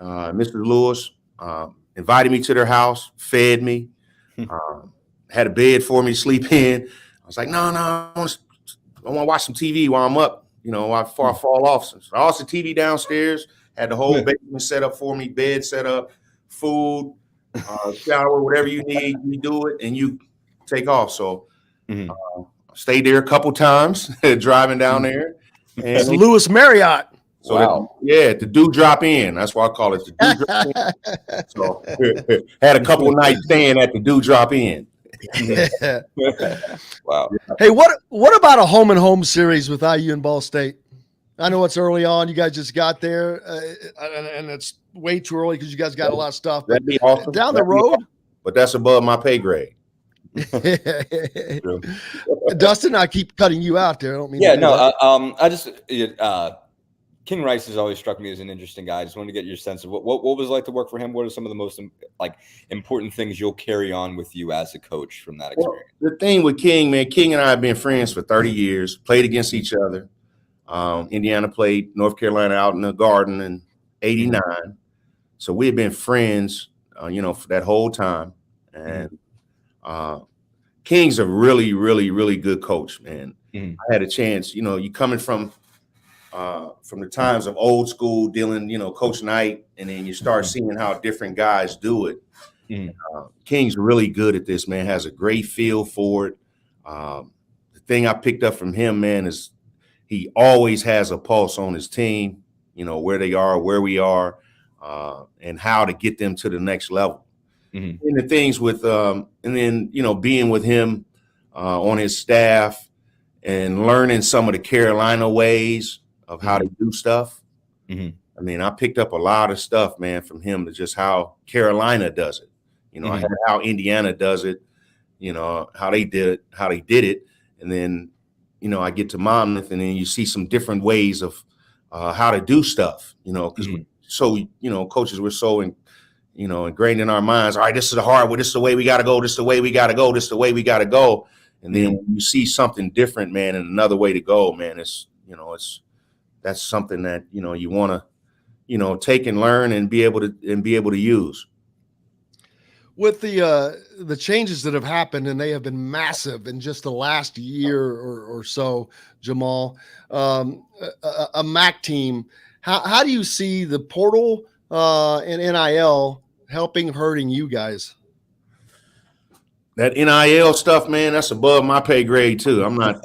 Mr. Lewis invited me to their house, fed me, had a bed for me to sleep in. I was like, no, I want to watch some TV while I'm up, before I fall off. So I lost the TV downstairs, had the whole basement set up for me, bed set up, food, shower, whatever you need, you do it, and you take off. So stayed there a couple times, driving down there. And it's Lewis Marriott. So wow. The Dewdrop Inn. That's why I call it the Dewdrop Inn. So had a couple of nights staying at the Dewdrop Inn. Wow. Hey, what about a home and home series with IU and Ball State? I know it's early on. You guys just got there, and it's way too early because you guys got a lot of stuff. That'd be awesome. Down the road. Awesome. But that's above my pay grade. Dustin, I keep cutting you out there. I don't mean I just King Rice has always struck me as an interesting guy. I just wanted to get your sense of what was it like to work for him. What are some of the most important things you'll carry on with you as a coach from that experience? Well, the thing with King, man, King and I have been friends for 30 years, played against each other. Indiana played North Carolina out in the Garden in '89. So we had been friends, for that whole time. And King's a really, really, really good coach, man. I had a chance, you coming from the times of old school dealing, Coach Knight, and then you start seeing how different guys do it. King's really good at this, man, has a great feel for it. The thing I picked up from him, man, is he always has a pulse on his team, where they are, where we are, and how to get them to the next level. And the things with, and then, being with him on his staff and learning some of the Carolina ways of how to do stuff. I mean, I picked up a lot of stuff, man, from him to just how Carolina does it. I had how Indiana does it, how they did it. And then, I get to Monmouth and then you see some different ways of how to do stuff, because coaches were so ingrained in our minds. All right, this is the hard way. This is the way we got to go. This is the way we got to go. This is the way we got to go. And then when you see something different, man, and another way to go, man, that's something that, you want to, take and learn and be able to use. With the changes that have happened, and they have been massive in just the last year or so, Jamal, a MAC team, how do you see the portal and NIL hurting you guys? That NIL stuff, man, that's above my pay grade too. I'm not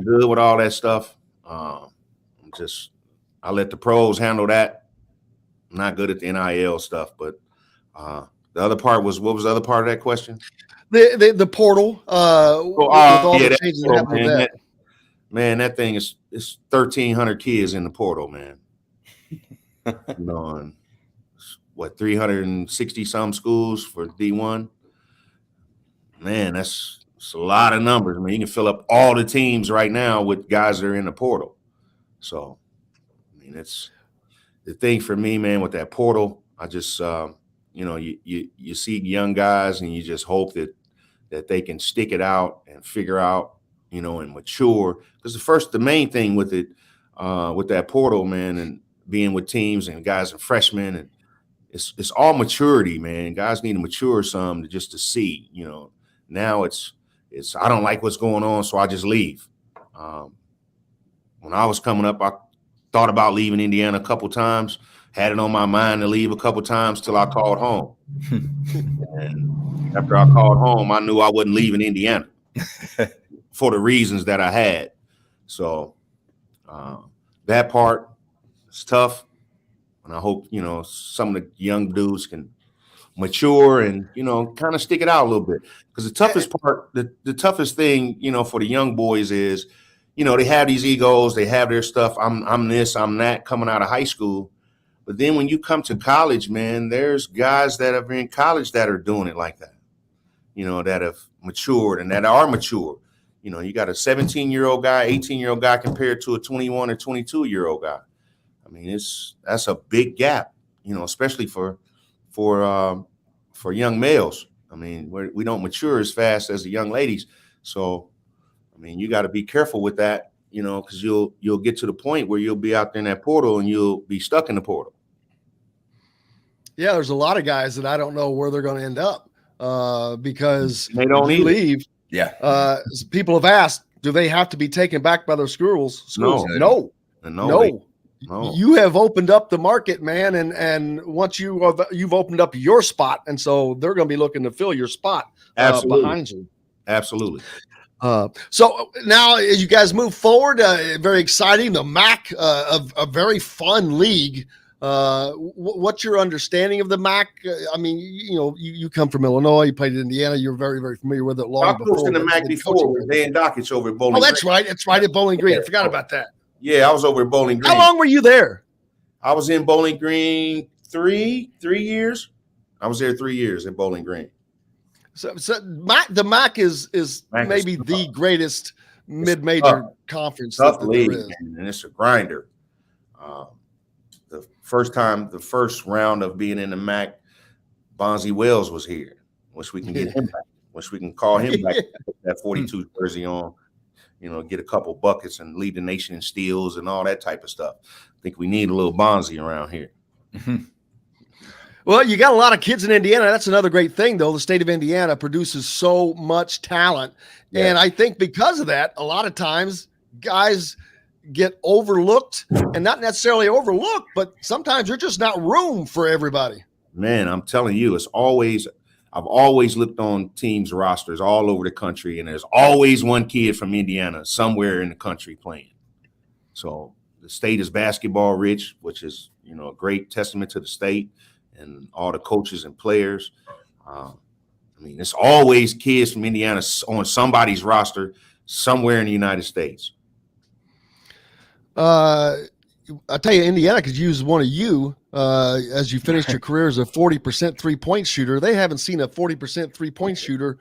good with all that stuff. I let the pros handle that. I'm not good at the NIL stuff, but the other part was, what was the other part of that question? The portal. The changes that happened with that. Man, that thing is 1,300 kids in the portal, man. On 360 some schools for D1. Man, that's a lot of numbers. I mean, you can fill up all the teams right now with guys that are in the portal. So, I mean, it's the thing for me, man, with that portal. I just, you see young guys and you just hope that that they can stick it out and figure out, and mature. Because the main thing with it, with that portal, man, and being with teams and guys and freshmen, and it's all maturity, man. Guys need to mature some just to see, Now it's I don't like what's going on, so I just leave. When I was coming up, I thought about leaving Indiana a couple times, had it on my mind to leave a couple times till I called home. And after I called home, I knew I wasn't leaving Indiana for the reasons that I had. So that part is tough. And I hope, some of the young dudes can mature and, kind of stick it out a little bit. Because the toughest part, the toughest thing, for the young boys is, they have these egos, they have their stuff. I'm this, I'm that coming out of high school. But then when you come to college, man, there's guys that are in college that are doing it like that, that have matured and that are mature. You got a 17-year-old guy, 18-year-old guy compared to a 21 or 22-year-old guy. I mean, that's a big gap, especially for young males. I mean, we don't mature as fast as the young ladies. So, I mean, you got to be careful with that, because you'll get to the point where you'll be out there in that portal and you'll be stuck in the portal. Yeah, there's a lot of guys that I don't know where they're going to end up because they don't leave. Yeah. People have asked, do they have to be taken back by their schools? No. You have opened up the market, man, and once you've opened up your spot, and so they're going to be looking to fill your spot behind you. Absolutely. So now as you guys move forward, very exciting. The MAC, a very fun league. What's your understanding of the MAC? I mean, you come from Illinois, you played in Indiana, you're very, very familiar with it long before. I coached in the MAC before with Dan Dockich over at Bowling Green. Oh, that's right. It's right at Bowling Green. I forgot about that. Yeah, I was over at Bowling Green. How long were you there? I was in Bowling Green three years. I was there 3 years in Bowling Green. So the MAC is maybe the greatest mid-major conference tough that league, there is. Man, and it's a grinder. The first round of being in the MAC, Bonzi Wells was here. Wish we can get him back. Wish we can call him back. Put that 42 jersey on, get a couple buckets and lead the nation in steals and all that type of stuff. I think we need a little Bonzi around here. Mm-hmm. Well, you got a lot of kids in Indiana. That's another great thing, though. The state of Indiana produces so much talent. Yeah. And I think because of that, a lot of times guys get overlooked, and not necessarily overlooked, but sometimes there's just not room for everybody. Man, I'm telling you, I've always looked on teams' rosters all over the country, and there's always one kid from Indiana somewhere in the country playing. So the state is basketball rich, which is, a great testament to the state and all the coaches and players. I mean, it's always kids from Indiana on somebody's roster somewhere in the United States. I tell you, Indiana could use one of you as you finished your career as a 40% three-point shooter. They haven't seen a 40% three-point shooter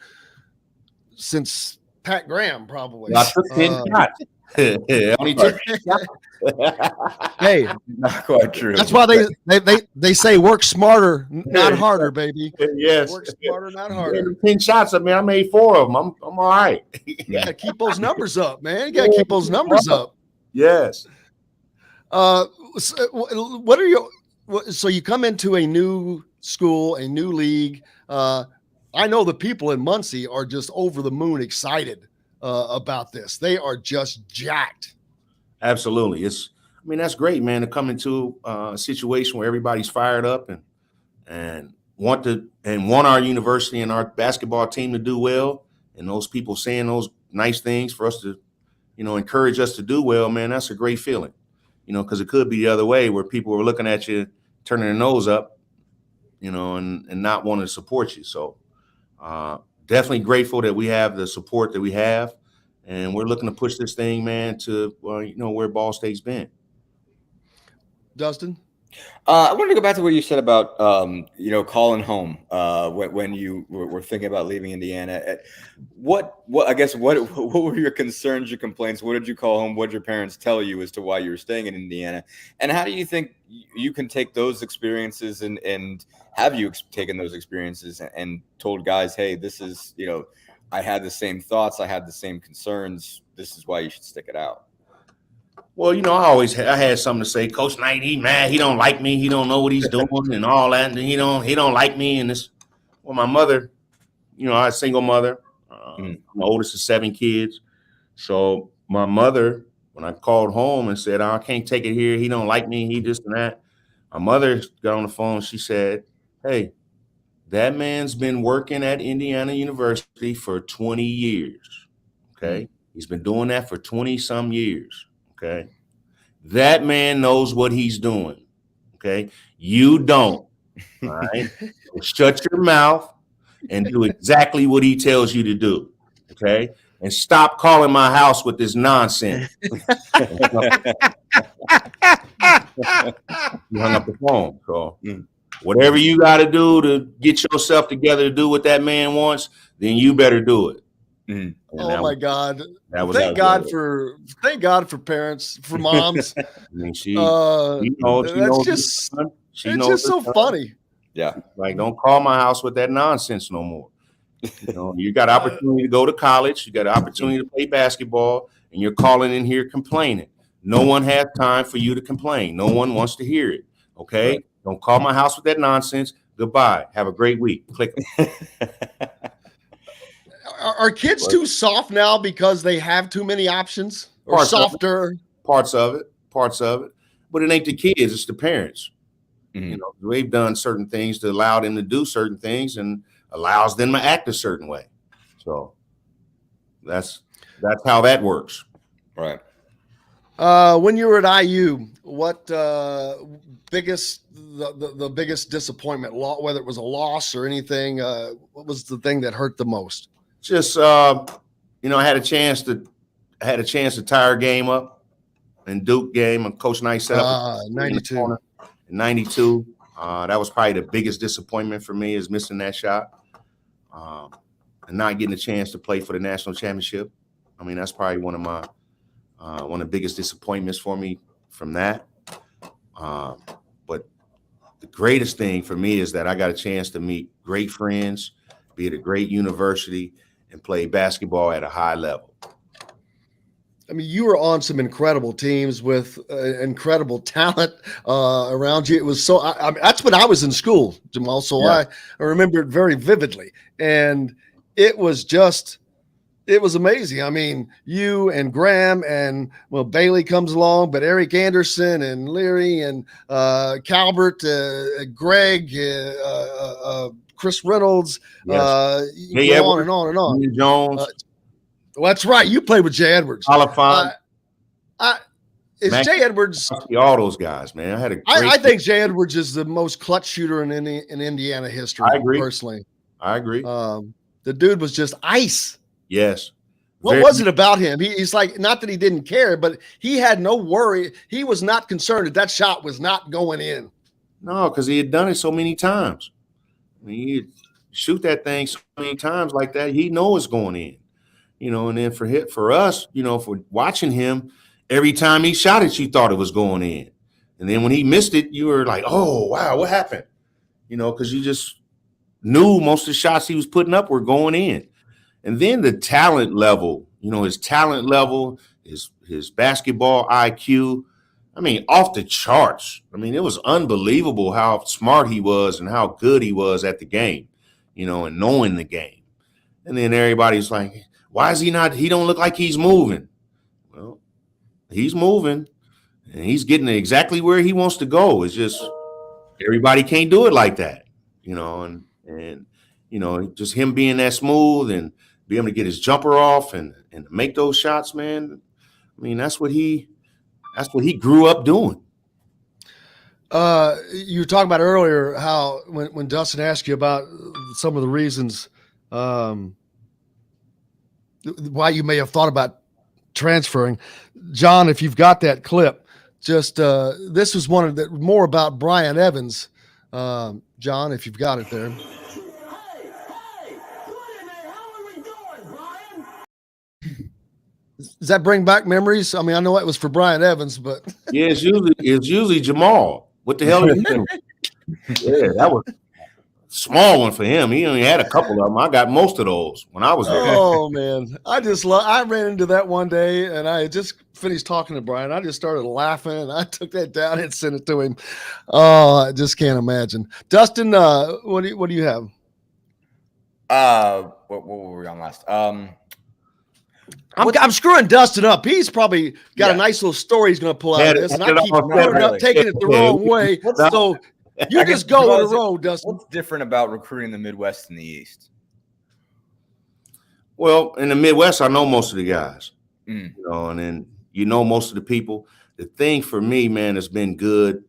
since Pat Graham, probably. I took 10 shots. Only took 10 shots. Hey, not quite true. That's why they say work smarter, not harder, baby. Yes, work smarter, not harder. 10 shots. I mean, I made 4 of them. I'm all right. You got to keep those numbers up, man. You got to keep those numbers up. Yes. What are your? So you come into a new school, a new league. I know the people in Muncie are just over the moon excited about this. They are just jacked. Absolutely. That's great, man, to come into a situation where everybody's fired up and want our university and our basketball team to do well. And those people saying those nice things for us to, encourage us to do well, man, that's a great feeling, because it could be the other way where people are looking at you, turning their nose up, and not wanting to support you. So definitely grateful that we have the support that we have. And we're looking to push this thing, man, to, where Ball State's been. Dustin? I wanted to go back to what you said about, calling home when you were thinking about leaving Indiana. What were your concerns, your complaints? What did you call home? What did your parents tell you as to why you were staying in Indiana? And how do you think you can take those experiences and have you taken those experiences and told guys, hey, this is, I had the same thoughts. I had the same concerns. This is why you should stick it out. Well, I had something to say. Coach Knight, he mad. He don't like me. He don't know what he's doing and all that. And he don't like me. And this, well, my mother, I had a single mother. I'm the oldest of 7 kids. So my mother, when I called home and said, I can't take it here. He don't like me. He this and that. My mother got on the phone. She said, hey, that man's been working at Indiana University for 20 years. Okay. He's been doing that for 20 some years. Okay. That man knows what he's doing. Okay. You don't. All right. So shut your mouth and do exactly what he tells you to do. Okay. And stop calling my house with this nonsense. You hung up the phone. So whatever you got to do to get yourself together to do what that man wants, then you better do it. Oh my God! Thank God for parents, for moms. I mean, it's just so funny. Yeah, like don't call my house with that nonsense no more. You got opportunity to go to college, you got an opportunity to play basketball, and you're calling in here complaining. No one has time for you to complain. No one wants to hear it. Okay, right. Don't call my house with that nonsense. Goodbye. Have a great week. Click. Are kids too soft now because they have too many options? Or softer? Parts of it. But it ain't the kids, it's the parents. They've done certain things to allow them to do certain things and allows them to act a certain way. So that's how that works. Right. When you were at IU, what the biggest disappointment, whether it was a loss or anything, what was the thing that hurt the most? Just I had a chance to tie our game up in Duke game, and Coach Knight set up 92. 92. That was probably the biggest disappointment for me, is missing that shot and not getting a chance to play for the national championship. I mean, that's probably one of the biggest disappointments for me from that. But the greatest thing for me is that I got a chance to meet great friends, be at a great university, and play basketball at a high level. I mean, you were on some incredible teams with incredible talent around you. It was so that's when I was in school, Jamal. So yeah. I remember it very vividly. And it was amazing. I mean, you and Graham and, Bailey comes along, but Eric Anderson and Leary and Calbert, Greg, Chris Reynolds, yes. On and on and on. Jones. Well, that's right. You played with Jay Edwards. Oliphant. Jay Edwards? All those guys, man. I think Jay Edwards is the most clutch shooter in Indiana history. I agree. Personally. I agree. The dude was just ice. Yes. What was it about him? He's like, not that he didn't care, but he had no worry. He was not concerned that shot was not going in. No, because he had done it so many times. I mean, he'd shoot that thing so many times like that, he knows it's going in. And then for us, for watching him, every time he shot it, you thought it was going in. And then when he missed it, you were like, oh, wow, what happened? Because you just knew most of the shots he was putting up were going in. And then the talent level, his talent level, his basketball IQ, I mean, off the charts. I mean, it was unbelievable how smart he was and how good he was at the game, and knowing the game. And then everybody's like, why is he don't look like he's moving? Well, he's moving and he's getting exactly where he wants to go. It's just everybody can't do it like that, and just him being that smooth and be able to get his jumper off and make those shots, man. I mean, that's what he grew up doing. You were talking about earlier how when Dustin asked you about some of the reasons why you may have thought about transferring. John, if you've got that clip, just this was one of the more about Brian Evans. John, if you've got it there. Hey, wait a minute, how are we doing, Brian? Does that bring back memories? I mean, I know it was for Brian Evans, but yeah, it's usually Jamal. What the hell are you doing? Yeah, that was small one for him. He only had a couple of them. I got most of those when I was there. Oh man, I ran into that one day, and I had just finished talking to Brian. I just started laughing, and I took that down and sent it to him. Oh, I just can't imagine. Dustin, what do you have? What were we on last? I'm screwing Dustin up. He's probably got a nice little story he's going to pull out of this, and I keep screwing up, taking it the wrong way. So you just go in a row, Dustin. What's different about recruiting the Midwest and the East? Well, in the Midwest, I know most of the guys, you know, and then most of the people. The thing for me, man, has been good.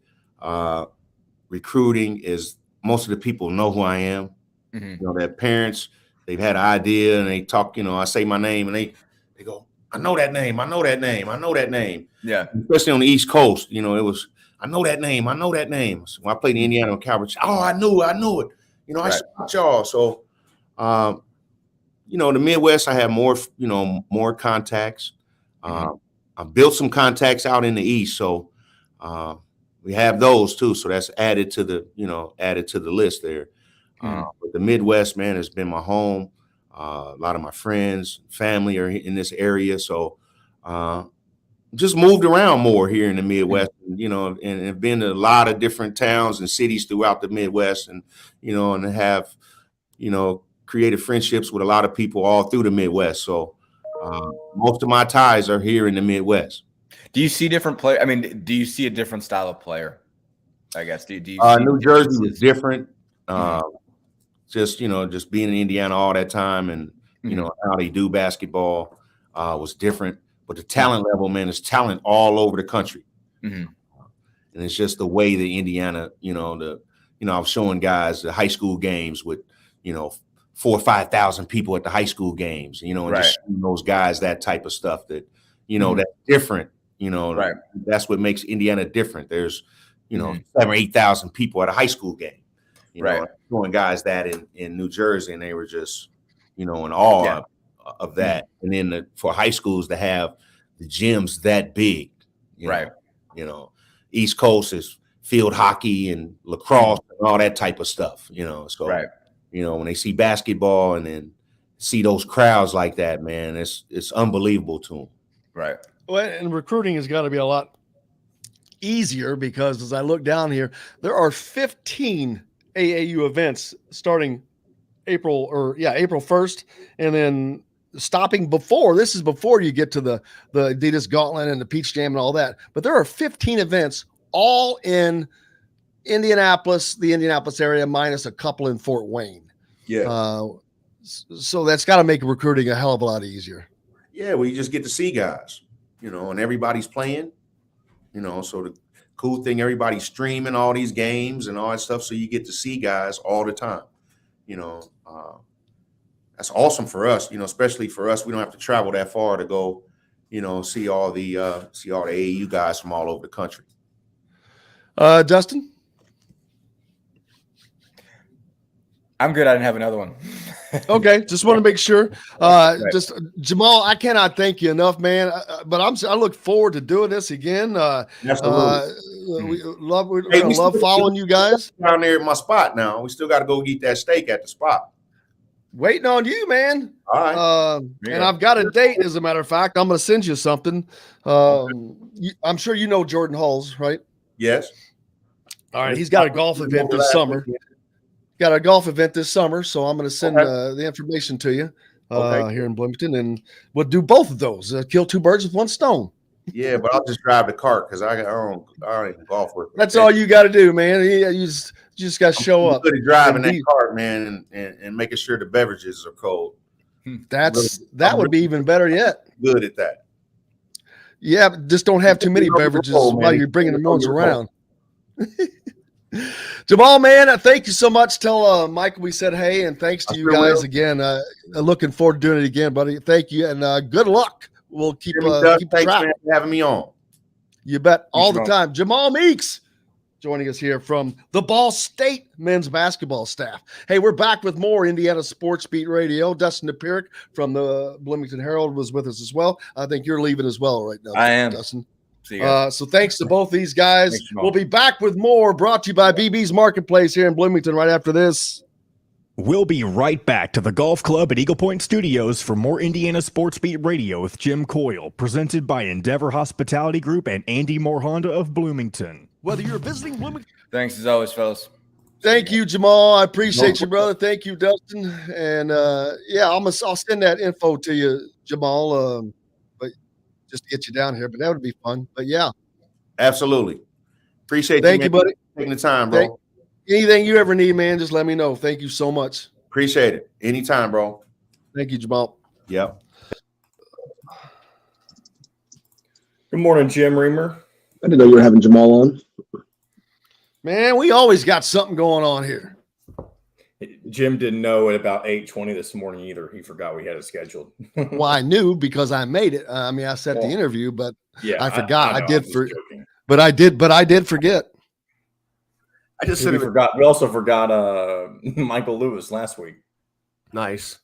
Recruiting is most of the people know who I am. You know, their parents, they've had an idea, and they talk. You know, I say my name, and they go, "I know that name. I know that name. I know that name." Yeah, especially on the East Coast, you know, it was, "I know that name. I know that name." So when I played in Indiana and Cowboys, "Oh, I knew it. You know, I saw y'all." So, you know, the Midwest, I have more contacts. I built some contacts out in the East, so we have those too. So that's added to the list there. But the Midwest, man, has been my home. A lot of my friends, family are in this area, so just moved around more here in the Midwest, you know, and have been to a lot of different towns and cities throughout the Midwest, and and have created friendships with a lot of people all through the Midwest. So most of my ties are here in the Midwest. Do you see different play? I mean, do you see a different style of player? I guess. Do you see New Jersey was different. Just being in Indiana all that time, and how they do basketball was different. But the talent level, man, is talent all over the country, and it's just the way that Indiana, I was showing guys the high school games with 4,000 or 5,000 people at the high school games, and just showing those guys that type of stuff that that's different. That's what makes Indiana different. There's 7,000 or 8,000 people at a high school game. Showing guys that in New Jersey, and they were just, in awe of that. And then for high schools to have the gyms that big, East Coast is field hockey and lacrosse and all that type of stuff, So, when they see basketball and then see those crowds like that, man, it's unbelievable to them. Right. Well, and recruiting has got to be a lot easier because as I look down here, there are 15 AAU events starting April 1st, and then stopping this is before you get to the Adidas Gauntlet and the Peach Jam and all that. But there are 15 events all in Indianapolis, the Indianapolis area, minus a couple in Fort Wayne. Yeah. So that's got to make recruiting a hell of a lot easier. Yeah, well, you just get to see guys, and everybody's playing, so the cool thing, everybody's streaming all these games and all that stuff, so you get to see guys all the time. That's awesome for us, especially for us. We don't have to travel that far to go, see all the AAU guys from all over the country. Dustin? I'm good. I didn't have another one. Okay, just want to make sure. Just Jamal, I cannot thank you enough, man. But I look forward to doing this again. We love following you guys down there at my spot. Now we still got to go eat that steak at the spot. Waiting on you, man. All right. And I've got a date. As a matter of fact, I'm going to send you something. I'm sure you know Jordan Hulls, right? Yes. All right. He's got a golf event this summer. Got a golf event this summer, so I'm going to send the information to you here in Bloomington, and we'll do both of those. Kill two birds with one stone. Yeah, but I'll just drive the cart because I don't even golf with. That's all you got to do, man. You just got to show up. Good at driving that cart, man, and making sure the beverages are cold. That would be even better yet. Good at that. Yeah, but just don't have too many beverages while you're bringing the ones around. Jamal, man, thank you so much. Tell Michael we said hey, and thanks to you guys again. Looking forward to doing it again, buddy. Thank you, and good luck. We'll keep thanks, track. man, for having me on. You bet. All the time. Jamal Meeks joining us here from the Ball State men's basketball staff. Hey, we're back with more Indiana Sports Beat Radio. Dustin Dopirak from the Bloomington Herald was with us as well. I think you're leaving as well right now. I am. Dustin. So thanks to both these guys. We'll be back with more brought to you by BB's Marketplace here in Bloomington right after this. We'll be right back to the Golf Club at Eagle Point Studios for more Indiana Sports Beat Radio with Jim Coyle, presented by Endeavor Hospitality Group and Andy Moore Honda of Bloomington. Whether you're visiting Bloomington. Thanks as always, fellas. Thank you, Jamal. I appreciate you, brother. Thank you, Dustin. And I'll send that info to you, Jamal. But just to get you down here. But that would be fun. But yeah, Absolutely. Appreciate thank you, buddy. Taking the time, bro. Anything you ever need, man, just let me know. Thank you so much. Appreciate it. Anytime, bro. Thank you, Jamal. Yep. Good morning, Jim Reamer. I didn't know you were having Jamal on. Man, we always got something going on here. Jim didn't know at about 8:20 this morning either. He forgot we had it scheduled. Well, I knew because I made it. I mean, I set the interview, but Yeah, I forgot. I know, did I'm for, just joking. but I did forget. I just We said forgot. We also forgot Michael Lewis last week, Nice.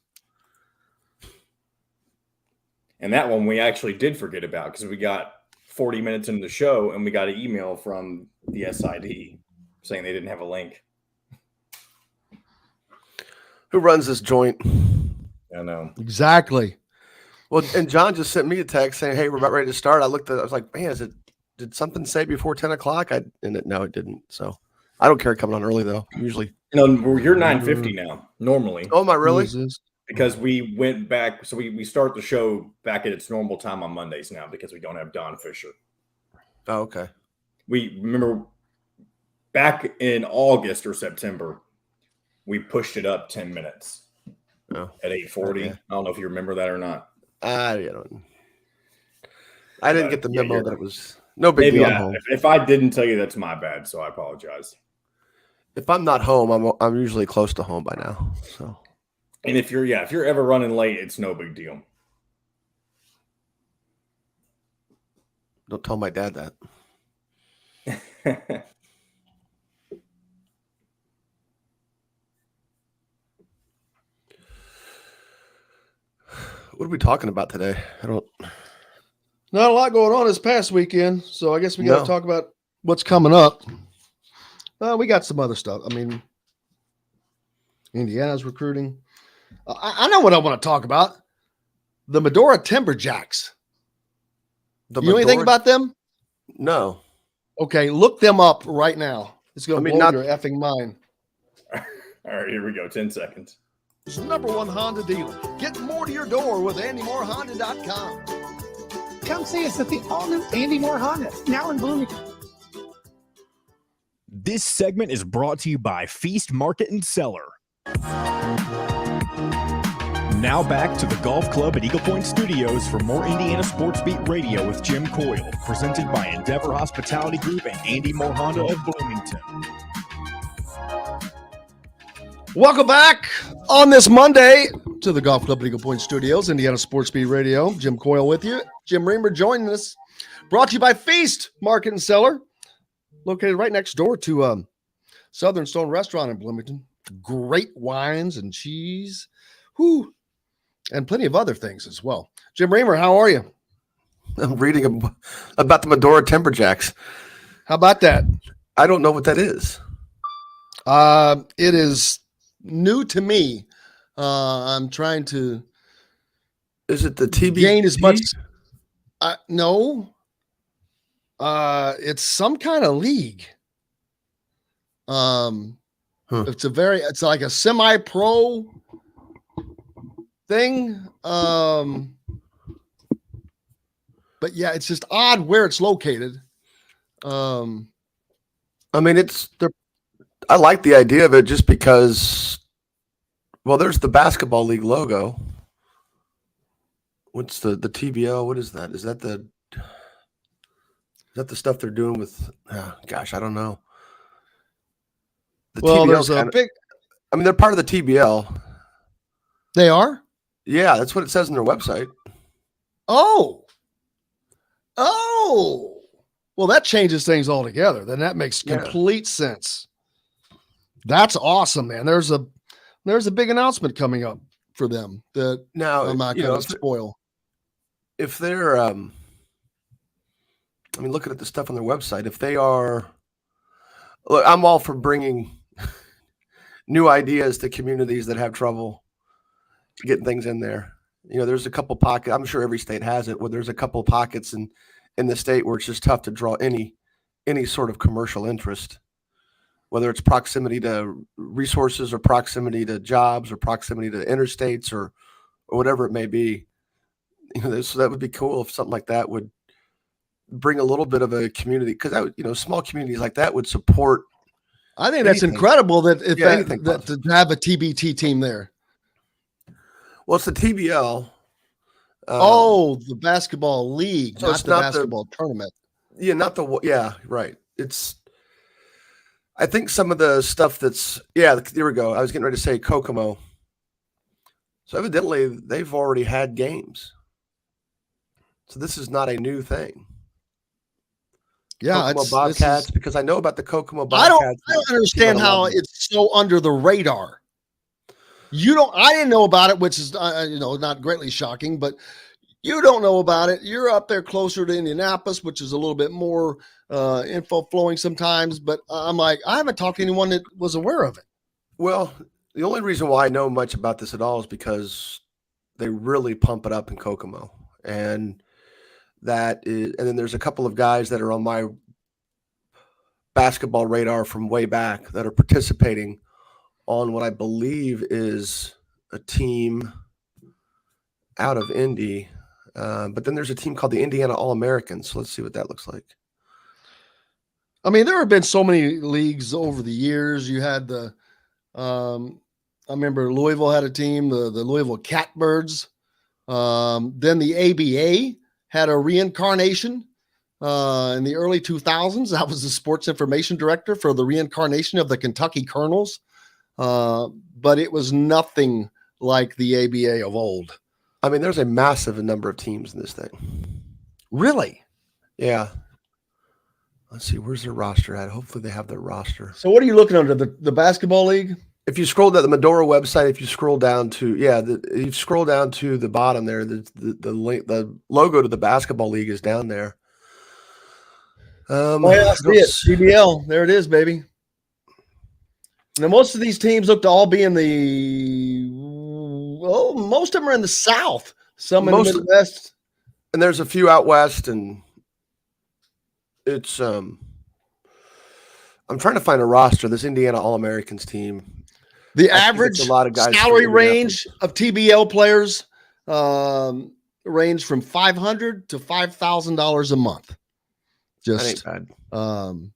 and that one we actually did forget about because we got 40 minutes into the show and we got an email from the SID saying they didn't have a link. Who runs this joint? I know. Exactly. Well, and John just sent me a text saying, "Hey, we're about ready to start." I looked at it. I was like, "Man, did something say before 10 o'clock?" No, it didn't. So I don't care coming on early though. Usually. No, you're 9:50 now. Normally, Oh, am I really? because we went back, so we start the show back at its normal time on Mondays now because we don't have Don Fisher. Oh, okay. We remember back in August or September, we pushed it up 10 minutes Oh, at 8:40. okay. I don't know if you remember that or not. I didn't get the Yeah, memo you're- that it was no big Maybe deal. I'm home. if I didn't tell you, that's my bad. So I apologize. If I'm not home, I'm usually close to home by now. So And if you're ever running late, it's no big deal. don't tell my dad that. What are we talking about today? I don't. Not a lot going on this past weekend, so I guess we got to No. talk about what's coming up. We got some other stuff. I mean, Indiana's recruiting. I know what I want to talk about. The Medora Timberjacks. The You know anything Medora- about them? No. Okay, look them up right now. It's going I to mean, blow not- your effing mind. All right, here we go. 10 seconds. It's the #1 Honda dealer. Get more to your door with AndyMooreHonda.com. Come see us at the all-new Andy Moore Honda, now in Bloomington. This segment is brought to you by Feast Market and Cellar. Now back to the Golf Club at Eagle Point Studios for more Indiana Sports Beat Radio with Jim Coyle, presented by Endeavor Hospitality Group and Andy Moore Honda of Bloomington. Welcome back on this Monday to the Golf Club at Eagle Point Studios, Indiana Sports Beat Radio. Jim Coyle with you. Jim Reamer joining us. Brought to you by Feast Market and Cellar, located right next door to Southern Stone Restaurant in Bloomington. Great wines and cheese, and plenty of other things as well. Jim Reamer, how are you? I'm reading about the Medora Timberjacks. How about that? I don't know what that is. It is new to me. I'm trying to Is it the TB? gain as much. No. It's some kind of league. It's like a semi-pro thing. But yeah, it's just odd where it's located. I mean, I like the idea of it just because, well, there's the basketball league logo. What's the TBL? What is that? Is that the stuff they're doing with? Gosh, I don't know. Well, TBL 's there's a kinda- big. I mean, they're part of the TBL. They are. Yeah, that's what it says on their website. Oh. Well, that changes things altogether. Then that makes Yeah. complete sense. That's awesome, man. There's a big announcement coming up for them that Now, I'm not you know, going to spoil. if they're, I mean, looking at the stuff on their website, if they are, look, I'm all for bringing new ideas to communities that have trouble getting things in there. There's a couple pockets. I'm sure every state has it, where there's a couple pockets in the state where it's just tough to draw any sort of commercial interest, whether it's proximity to resources or proximity to jobs or proximity to interstates or whatever it may be. So that would be cool if something like that would bring a little bit of a community, because small communities like that would support. I think that's incredible that to have a TBT team there. Well, it's the TBL. The basketball league, so not it's the not basketball tournament. Yeah, right. I think some of the stuff there we go. I was getting ready to say Kokomo. So evidently they've already had games. So this is not a new thing. Yeah, Kokomo Bobcats, because I know about the Kokomo Bobcats. I don't understand how it's so under the radar. I didn't know about it, which is not greatly shocking, but you don't know about it. You're up there closer to Indianapolis, which is a little bit more info flowing sometimes. But I'm like, I haven't talked to anyone that was aware of it. Well, the only reason why I know much about this at all is because they really pump it up in Kokomo, and then there's a couple of guys that are on my basketball radar from way back that are participating on what I believe is a team out of Indy. But then there's a team called the Indiana All-Americans. So let's see what that looks like. I mean, there have been so many leagues over the years. You had I remember Louisville had a team, the Louisville Catbirds. Then the ABA had a reincarnation in the early 2000s. I was the sports information director for the reincarnation of the Kentucky Colonels. But it was nothing like the ABA of old. I mean, there's a massive number of teams in this thing. Really? Yeah. Let's see, where's their roster at? Hopefully they have their roster. So what are you looking under, the basketball league? If you scroll down the Medora website, if you scroll down to you scroll down to the bottom there, the logo to the basketball league is down there. I see it. CBL, there it is, baby. Now, most of these teams look to all be in most of them are in the South. Some in the Midwest. And there's a few out West, and it's I'm trying to find a roster. This Indiana All-Americans team. The average a lot of guys salary range of TBL players range from $500 to $5,000 a month. Just that ain't bad.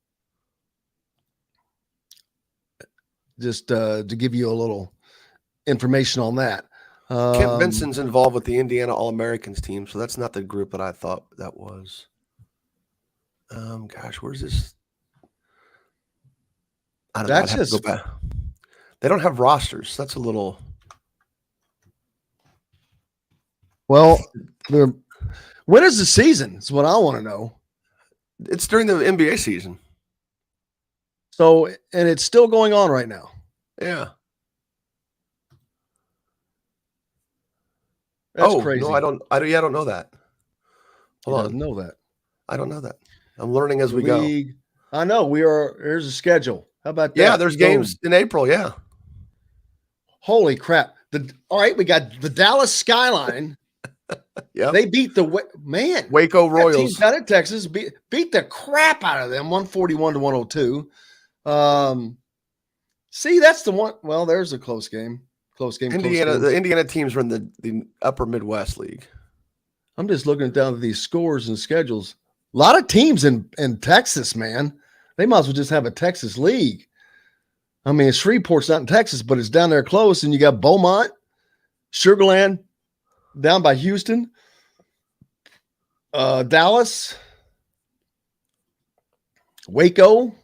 Just to give you a little information on that. Kent Benson's involved with the Indiana All-Americans team, so that's not the group that I thought that was. Gosh, where's this? I don't know. I'd have to go back. They don't have rosters. That's a little. Well, when is the season? Is what I want to know. It's during the NBA season. So, and it's still going on right now. Yeah. That's crazy. No, I don't know that. Hold on. Know that. I don't know that. I'm learning as we go. I know here's a schedule. How about that? Yeah, there's games in April. Yeah. Holy crap. All right, we got the Dallas Skyline. Yeah. They beat Waco Royals. Team down in Texas beat the crap out of them, 141 to 102. See, that's the one. Well, there's a close game. The Indiana teams are in the upper Midwest League. I'm just looking down at these scores and schedules. A lot of teams in Texas, man. They might as well just have a Texas league. I mean, Shreveport's not in Texas, but it's down there close. And you got Beaumont, Sugar Land, down by Houston, Dallas, Waco.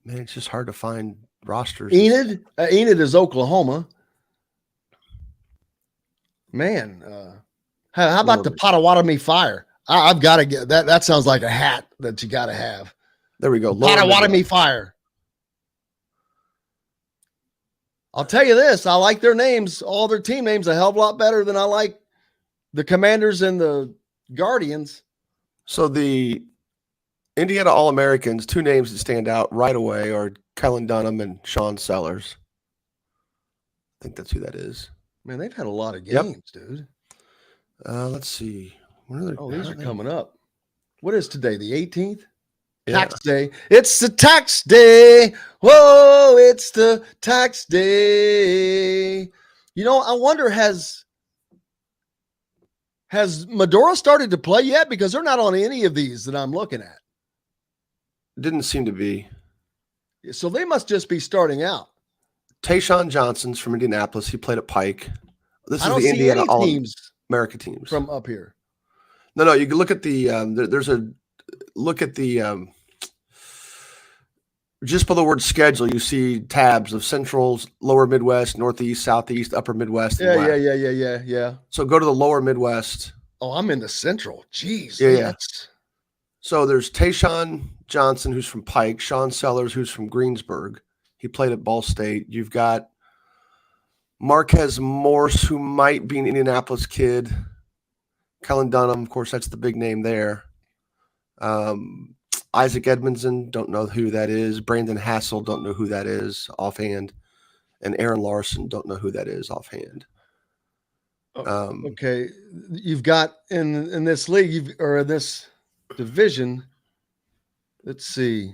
Man, it's just hard to find rosters. Enid is Oklahoma. Man, how about the Potawatomi Fire? I've got to get that. That sounds like a hat that you got to have. There we go. Potawatomi Fire. I'll tell you this. I like their names, all their team names, a hell of a lot better than I like the Commanders and the Guardians. So the Indiana All-Americans, two names that stand out right away are Kellen Dunham and Sean Sellers. think that's who that is. Man, they've had a lot of games, dude. Let's see. These are coming up. What is today? The 18th? Yeah. Tax day. It's the tax day. Whoa, it's the tax day. You know, I wonder, has Medora started to play yet? Because they're not on any of these that I'm looking at. Didn't seem to be. So they must just be starting out. Tayshawn Johnson's from Indianapolis. He played at Pike. This I is don't the see Indiana any teams All-America teams. from up here. No, you can look at the there's a look at the just below the word schedule, you see tabs of Centrals, Lower Midwest, Northeast, Southeast, Upper Midwest. and West. Yeah. So go to the Lower Midwest. Oh, I'm in the Central. Jeez. Yeah. So there's Tayshawn Johnson, who's from Pike, Sean Sellers, who's from Greensburg. He played at Ball State. You've got Marquez Morse, who might be an Indianapolis kid. Kellen Dunham, of course, that's the big name there. Isaac Edmondson, don't know who that is. Brandon Hassel, don't know who that is offhand. And Aaron Larson, don't know who that is offhand. Okay. You've got in this league, or in this division, let's see.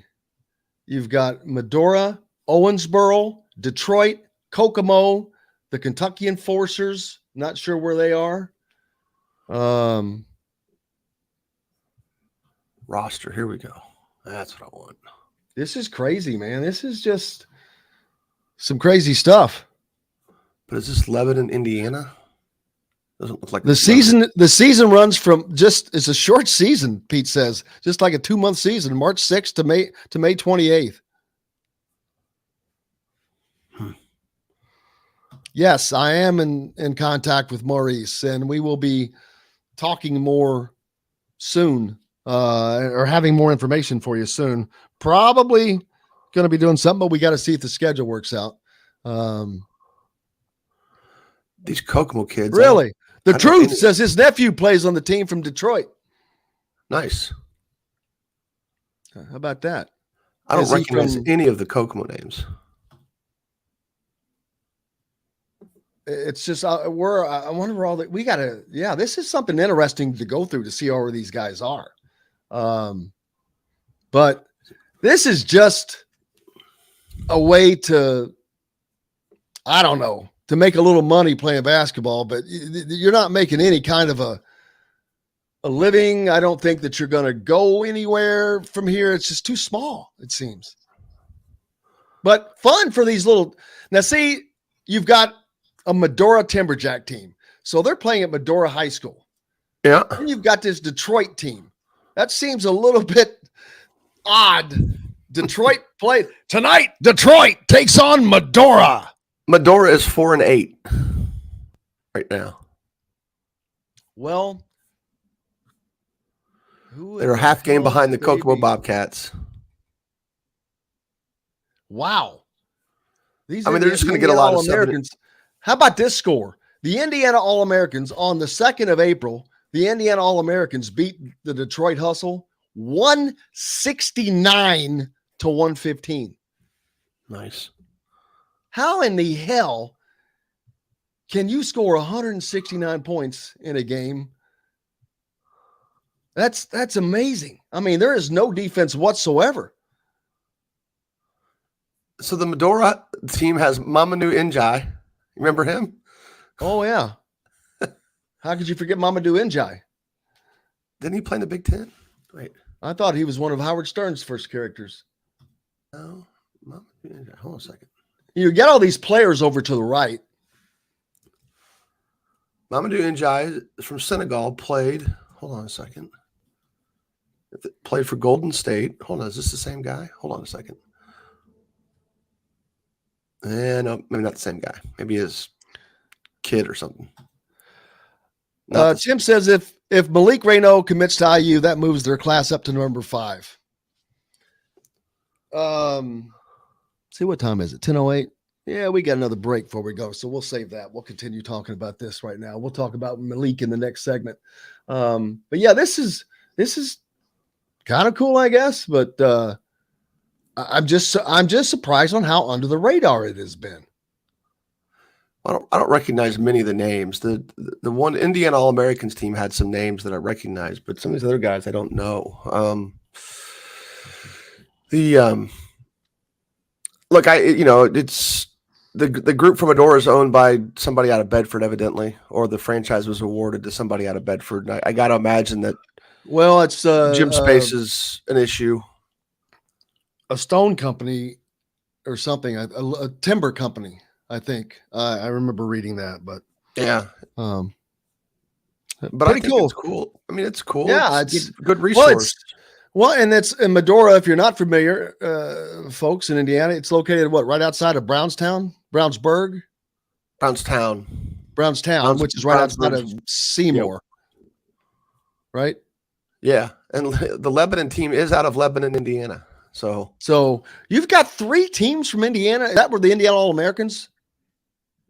You've got Medora, Owensboro, Detroit, Kokomo, the Kentucky Enforcers. Not sure where they are. Roster. Here we go. That's what I want. This is crazy, man. This is just some crazy stuff. But is this Lebanon, Indiana? Doesn't look like the season. The season runs from it's a short season. Pete says just like a 2-month season, March 6th to May 28th. Yes, I am in contact with Maurice, and we will be talking more soon, or having more information for you soon. Probably going to be doing something, but we got to see if the schedule works out. These Kokomo kids. Really? The Truth says his nephew plays on the team from Detroit. Nice. How about that? I don't recognize any of the Kokomo names. It's just I wonder where all that we gotta. Yeah, this is something interesting to go through to see where these guys are. But this is just a way to, I don't know, to make a little money playing basketball, but you're not making any kind of a living. I don't think that you're going to go anywhere from here. It's just too small, it seems. But fun for these little. Now, see, you've got a Medora Timberjack team. So they're playing at Medora High School. Yeah. And you've got this Detroit team. That seems a little bit odd. Detroit played tonight. Detroit takes on Medora. Medora is 4-8 right now. Well, they're a half game behind the Kokomo Bobcats. Wow. They're just going to get a lot of Americans. How about this score? The Indiana All-Americans on the 2nd of April, the Indiana All-Americans beat the Detroit Hustle 169 to 115. Nice. How in the hell can you score 169 points in a game? That's amazing. I mean, there is no defense whatsoever. So the Medora team has Mamadou Njai. Remember him? Oh, yeah. How could you forget Mamadou Njai? Didn't he play in the Big Ten? Wait. I thought he was one of Howard Stern's first characters. No. Mamadou Njai. Hold on a second. You get all these players over to the right. Mamadou Njai from Senegal played. Hold on a second. Played for Golden State. Hold on. Is this the same guy? Hold on a second. No, maybe not the same guy. Maybe his kid or something. Tim says if Malik Reyno commits to IU, that moves their class up to number 5. See, what time is it? 10:08. Yeah, we got another break before we go, so we'll save that. We'll continue talking about this right now. We'll talk about Malik in the next segment. But yeah, this is kind of cool, I guess. But I'm just surprised on how under the radar it has been. I don't recognize many of the names. The one Indiana All-Americans team had some names that I recognize, but some of these other guys I don't know. Look, it's the group from Medora is owned by somebody out of Bedford, evidently, or the franchise was awarded to somebody out of Bedford. I got to imagine that. Well, it's gym space is an issue. A stone company or something, a timber company. I think I remember reading that, but yeah, but I think cool. It's cool. I mean, it's cool. Yeah, it's good resource. And it's in Medora. If you're not familiar, folks in Indiana, it's located right outside of Brownstown, Brownstown, which is right outside of Seymour, right? Yeah, and the Lebanon team is out of Lebanon, Indiana. So you've got 3 teams from Indiana. That were the Indiana All-Americans.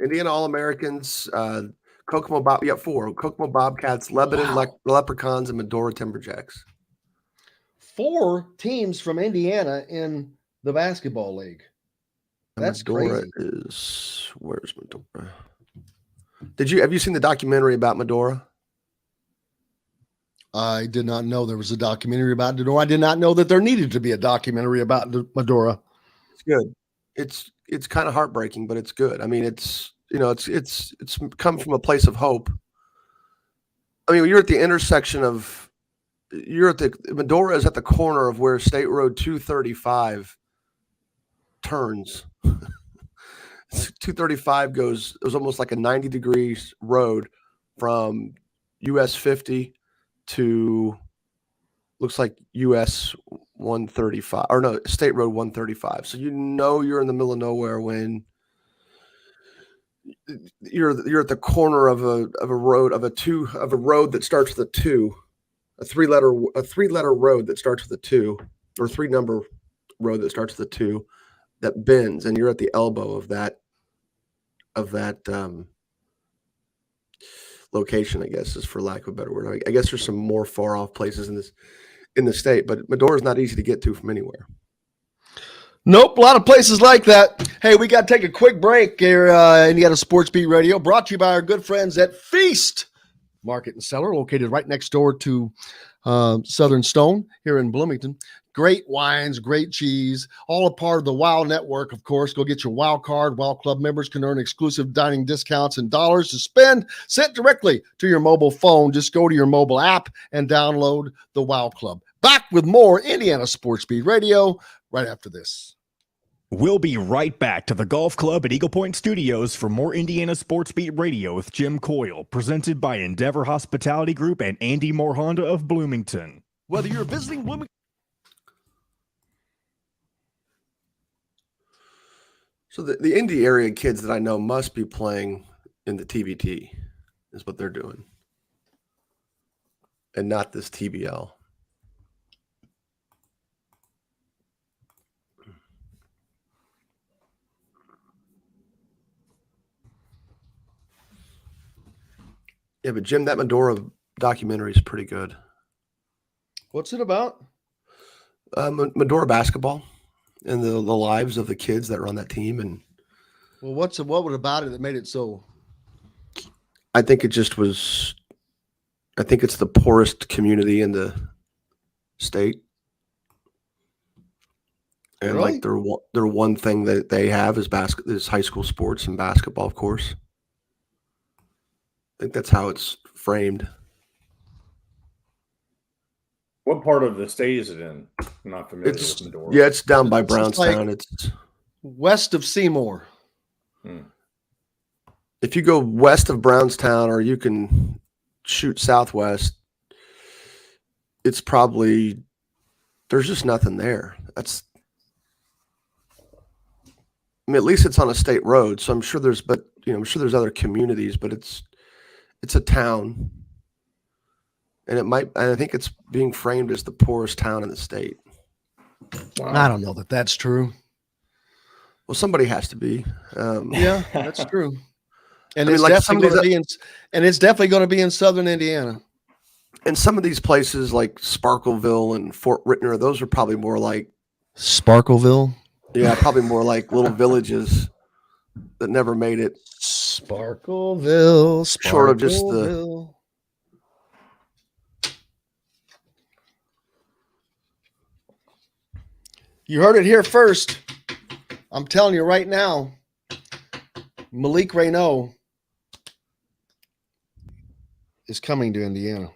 Indiana All-Americans, Kokomo 4. Kokomo Bobcats, Lebanon Leprechauns, and Medora Timberjacks. 4 teams from Indiana in the basketball league. That's Medora crazy. Where's Medora? Have you seen the documentary about Medora? I did not know there was a documentary about Medora. I did not know that there needed to be a documentary about Medora. It's good. It's kind of heartbreaking, but it's good. I mean, it's come from a place of hope. I mean, you're at the intersection of Medora is at the corner of where State Road 235 turns. 235 it was almost like a 90 degrees road from US 50 to looks like US 135 or no, State Road 135. So you're in the middle of nowhere when you're at the corner of a road that starts with a 2, a three letter road that starts with a 2, or 3-number road that starts with a 2 that bends, and you're at the elbow of that location, I guess, is for lack of a better word. I guess there's some more far off places in the state, but Medora is not easy to get to from anywhere. Nope, a lot of places like that. Hey, we got to take a quick break here. Indiana Sports Beat Radio, brought to you by our good friends at Feast Market and Cellar, located right next door to Southern Stone here in Bloomington. Great wines, great cheese, all a part of the WOW network, of course. Go get your WOW card. WOW Club members can earn exclusive dining discounts and dollars to spend sent directly to your mobile phone. Just go to your mobile app and download the WOW Club. Back with more Indiana Sports Beat Radio right after this. We'll be right back to the Golf Club at Eagle Point Studios for more Indiana Sports Beat Radio with Jim Coyle, presented by Endeavor Hospitality Group and Andy Moore Honda of Bloomington. Whether you're visiting Bloomington. So the Indy area kids that I know must be playing in the TBT is what they're doing, and not this TBL. Yeah, but Jim, that Medora documentary is pretty good. What's it about? Medora basketball and the lives of the kids that are on that team. And well, what about it that made it so? I think it's the poorest community in the state. And really? Like their one thing that they have is high school sports and basketball, of course. I think that's how it's framed. What part of the state is it in? I'm not familiar with Medora. Yeah, it's down by Brownstown. It's west of Seymour. If you go west of Brownstown, or you can shoot southwest, it's probably there's just nothing there. At least it's on a state road, so I'm sure there's other communities, but it's a town. And I think it's being framed as the poorest town in the state. Wow. I don't know that that's true. Well, somebody has to be. Yeah, that's true. And it's definitely going to be in southern Indiana. And some of these places like Sparkleville and Fort Rittner, those are probably more like Sparkleville. Yeah, probably more like little villages that never made it. Sparkleville. Short of just the Sparkleville. You heard it here first. I'm telling you right now, Malik Renault is coming to Indiana.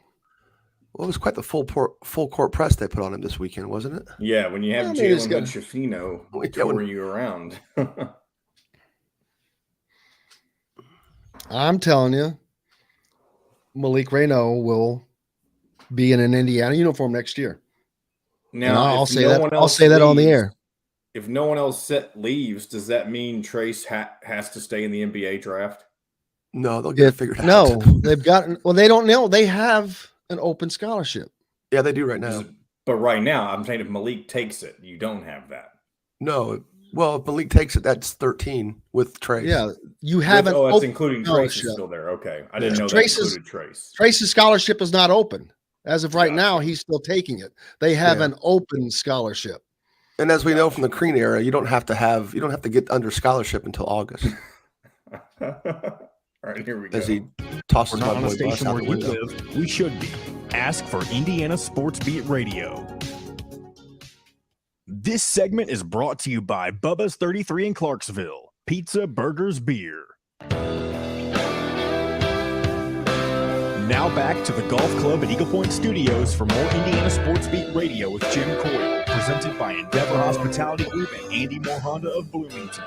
Well, it was quite the full court press they put on him this weekend, wasn't it? Yeah, when you have Jalen Hood-Schifino touring you around. I'm telling you, Malik Renault will be in an Indiana uniform next year. Now, I'll say that on the air. If no one else leaves, does that mean Trace has to stay in the NBA draft? No, they'll get it figured out. No, they've got. Well, they don't know. They have an open scholarship. Yeah, they do right now. But right now, I'm saying if Malik takes it, you don't have that. No. Well, if Malik takes it, that's 13 with Trace. Yeah, you haven't. Oh, that's including Trace is still there. Okay, I didn't know that included Trace. Trace's scholarship is not open as of right now. He's still taking it. They have an open scholarship. And as we know from the Crean era, you don't have to get under scholarship until August. All right, here we go. As he tosses We're not my on a boy Bus station out where the you window. live. We should be. Ask for Indiana Sports Beat Radio. This segment is brought to you by Bubba's 33 in Clarksville. Pizza, burgers, beer. Now back to the Golf Club at Eagle Point Studios for more Indiana Sports Beat Radio with Jim Coyle, presented by Endeavor Hospitality Group and Andy Moore Honda of Bloomington.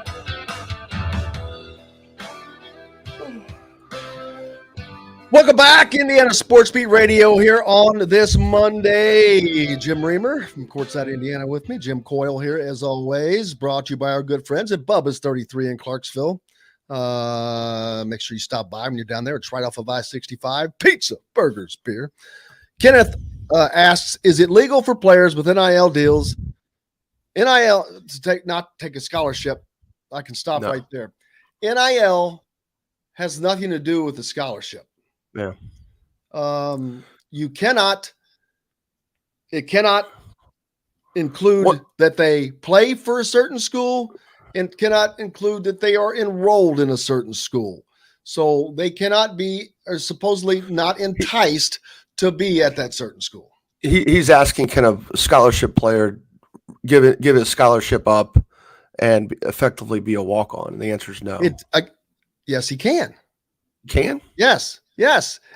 Welcome back, Indiana Sports Beat Radio here on this Monday. Jim Reamer from Courtside, Indiana with me. Jim Coyle here as always, brought to you by our good friends at Bubba's 33 in Clarksville. Make sure you stop by when you're down there. It's right off of I-65. Pizza, burgers, beer. Kenneth asks, is it legal for players with NIL deals, NIL to not take a scholarship? I can stop right there. NIL has nothing to do with the scholarship. Yeah. It cannot include that they play for a certain school and cannot include that they are enrolled in a certain school. So they cannot be, or supposedly not enticed to be at that certain school. He's asking, can a scholarship player give his scholarship up and effectively be a walk-on? And the answer is no. Yes, he can. Can? Yes.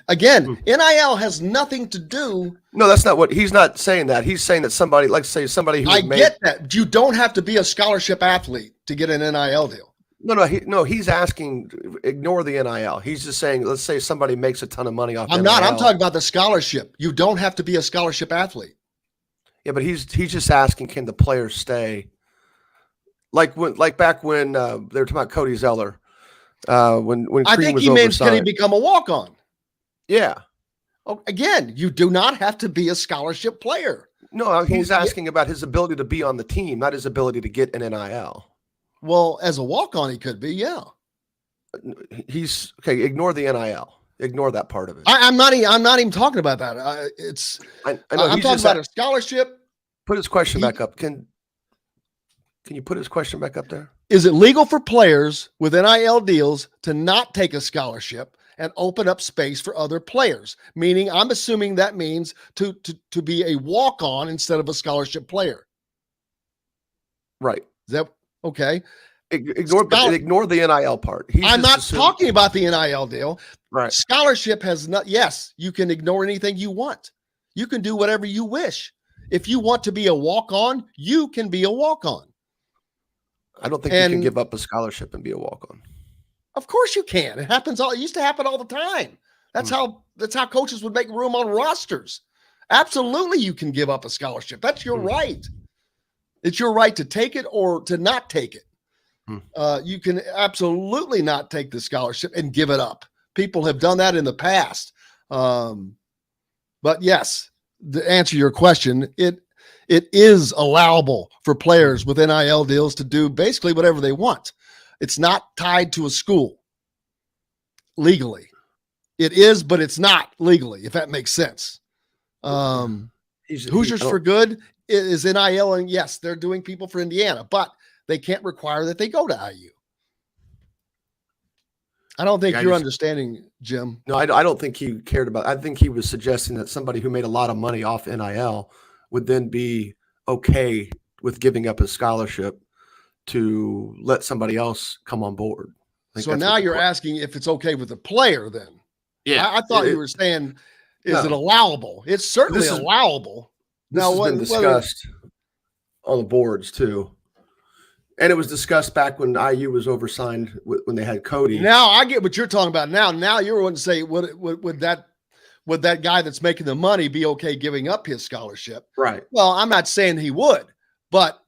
Again, NIL has nothing to do. No, that's not what he's not saying. That he's saying that somebody, like say somebody who get that. You don't have to be a scholarship athlete to get an NIL deal. No. He's asking, ignore the NIL. He's just saying, let's say somebody makes a ton of money off. I'm talking about the scholarship. You don't have to be a scholarship athlete. Yeah, but he's just asking, can the players stay? Like back when they were talking about Cody Zeller. When I think he means, can he become a walk-on? Yeah. Oh, again, you do not have to be a scholarship player. No, he's asking about his ability to be on the team, not his ability to get an NIL. Well, as a walk-on, he could be, yeah. He's okay. Ignore the NIL. Ignore that part of it. I'm not even talking about that. I know I'm talking about a scholarship. Put his question back up. Can you put his question back up there? Is it legal for players with NIL deals to not take a scholarship and open up space for other players? Meaning, I'm assuming that means to be a walk-on instead of a scholarship player. Right. Is that okay? Ignore the NIL part. I'm not talking about the NIL deal. Right. Scholarship has not. Yes, you can ignore anything you want. You can do whatever you wish. If you want to be a walk-on, you can be a walk-on. I don't think you can give up a scholarship and be a walk-on. Of course you can. It happens it used to happen all the time. That's how coaches would make room on rosters. Absolutely, you can give up a scholarship. That's your right. It's your right to take it or to not take it. You can absolutely not take the scholarship and give it up. People have done that in the past. But yes, to answer your question, it is allowable for players with NIL deals to do basically whatever they want. It's not tied to a school legally. It is, but it's not legally, if that makes sense. Hoosiers for Good is NIL, and yes, they're doing people for Indiana, but they can't require that they go to IU. I don't think Yeah, you're understanding, Jim. No, I don't think he cared about. I think he was suggesting that somebody who made a lot of money off NIL would then be okay with giving up his scholarship to let somebody else come on board. So now you're asking if it's okay with the player then. Yeah. I thought you were saying, is it allowable? It's certainly allowable. This has been discussed on the boards too. And it was discussed back when IU was oversigned when they had Cody. Now I get what you're talking about. Now you're going to say, would that guy that's making the money be okay giving up his scholarship? Right. Well, I'm not saying he would, but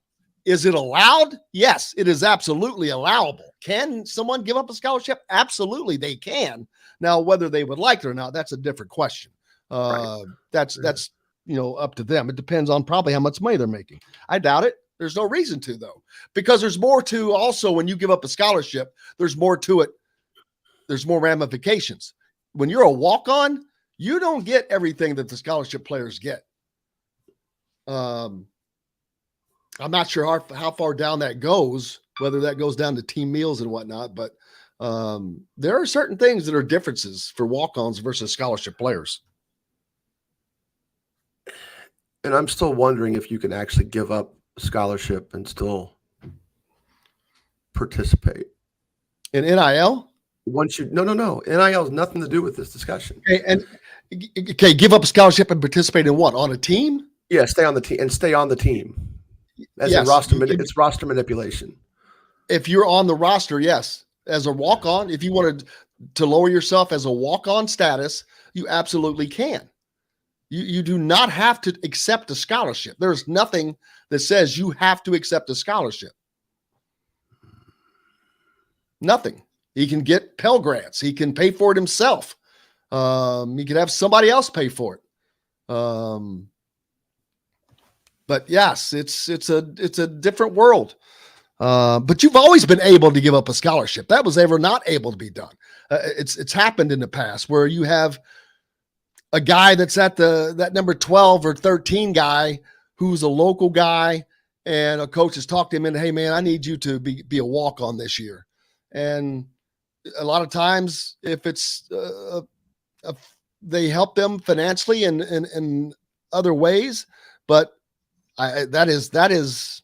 is it allowed? Yes, it is absolutely allowable. Can someone give up a scholarship? Absolutely, they can. Now, whether they would like it or not, that's a different question. Right. That's up to them. It depends on probably how much money they're making. I doubt it. There's no reason to, though, because there's more to also when you give up a scholarship, there's more to it. There's more ramifications. When you're a walk-on, you don't get everything that the scholarship players get. I'm not sure how far down that goes, whether that goes down to team meals and whatnot, but there are certain things that are differences for walk-ons versus scholarship players. And I'm still wondering if you can actually give up scholarship and still participate in NIL. Once you no NIL has nothing to do with this discussion. Okay, give up a scholarship and participate in what? On a team? Yeah, stay on the team and stay on the team. As a roster, it's roster manipulation. If you're on the roster, yes. As a walk-on, if you wanted to lower yourself as a walk-on status, you absolutely can. You do not have to accept a scholarship. There's nothing that says you have to accept a scholarship. Nothing. He can get Pell Grants. He can pay for it himself. He could have somebody else pay for it. But yes, it's a different world. But you've always been able to give up a scholarship. That was ever not able to be done. It's happened in the past where you have a guy that's at that number 12 or 13 guy who's a local guy, and a coach has talked to him and, hey man, I need you to be a walk-on this year. And a lot of times if it's they help them financially and other ways, but that is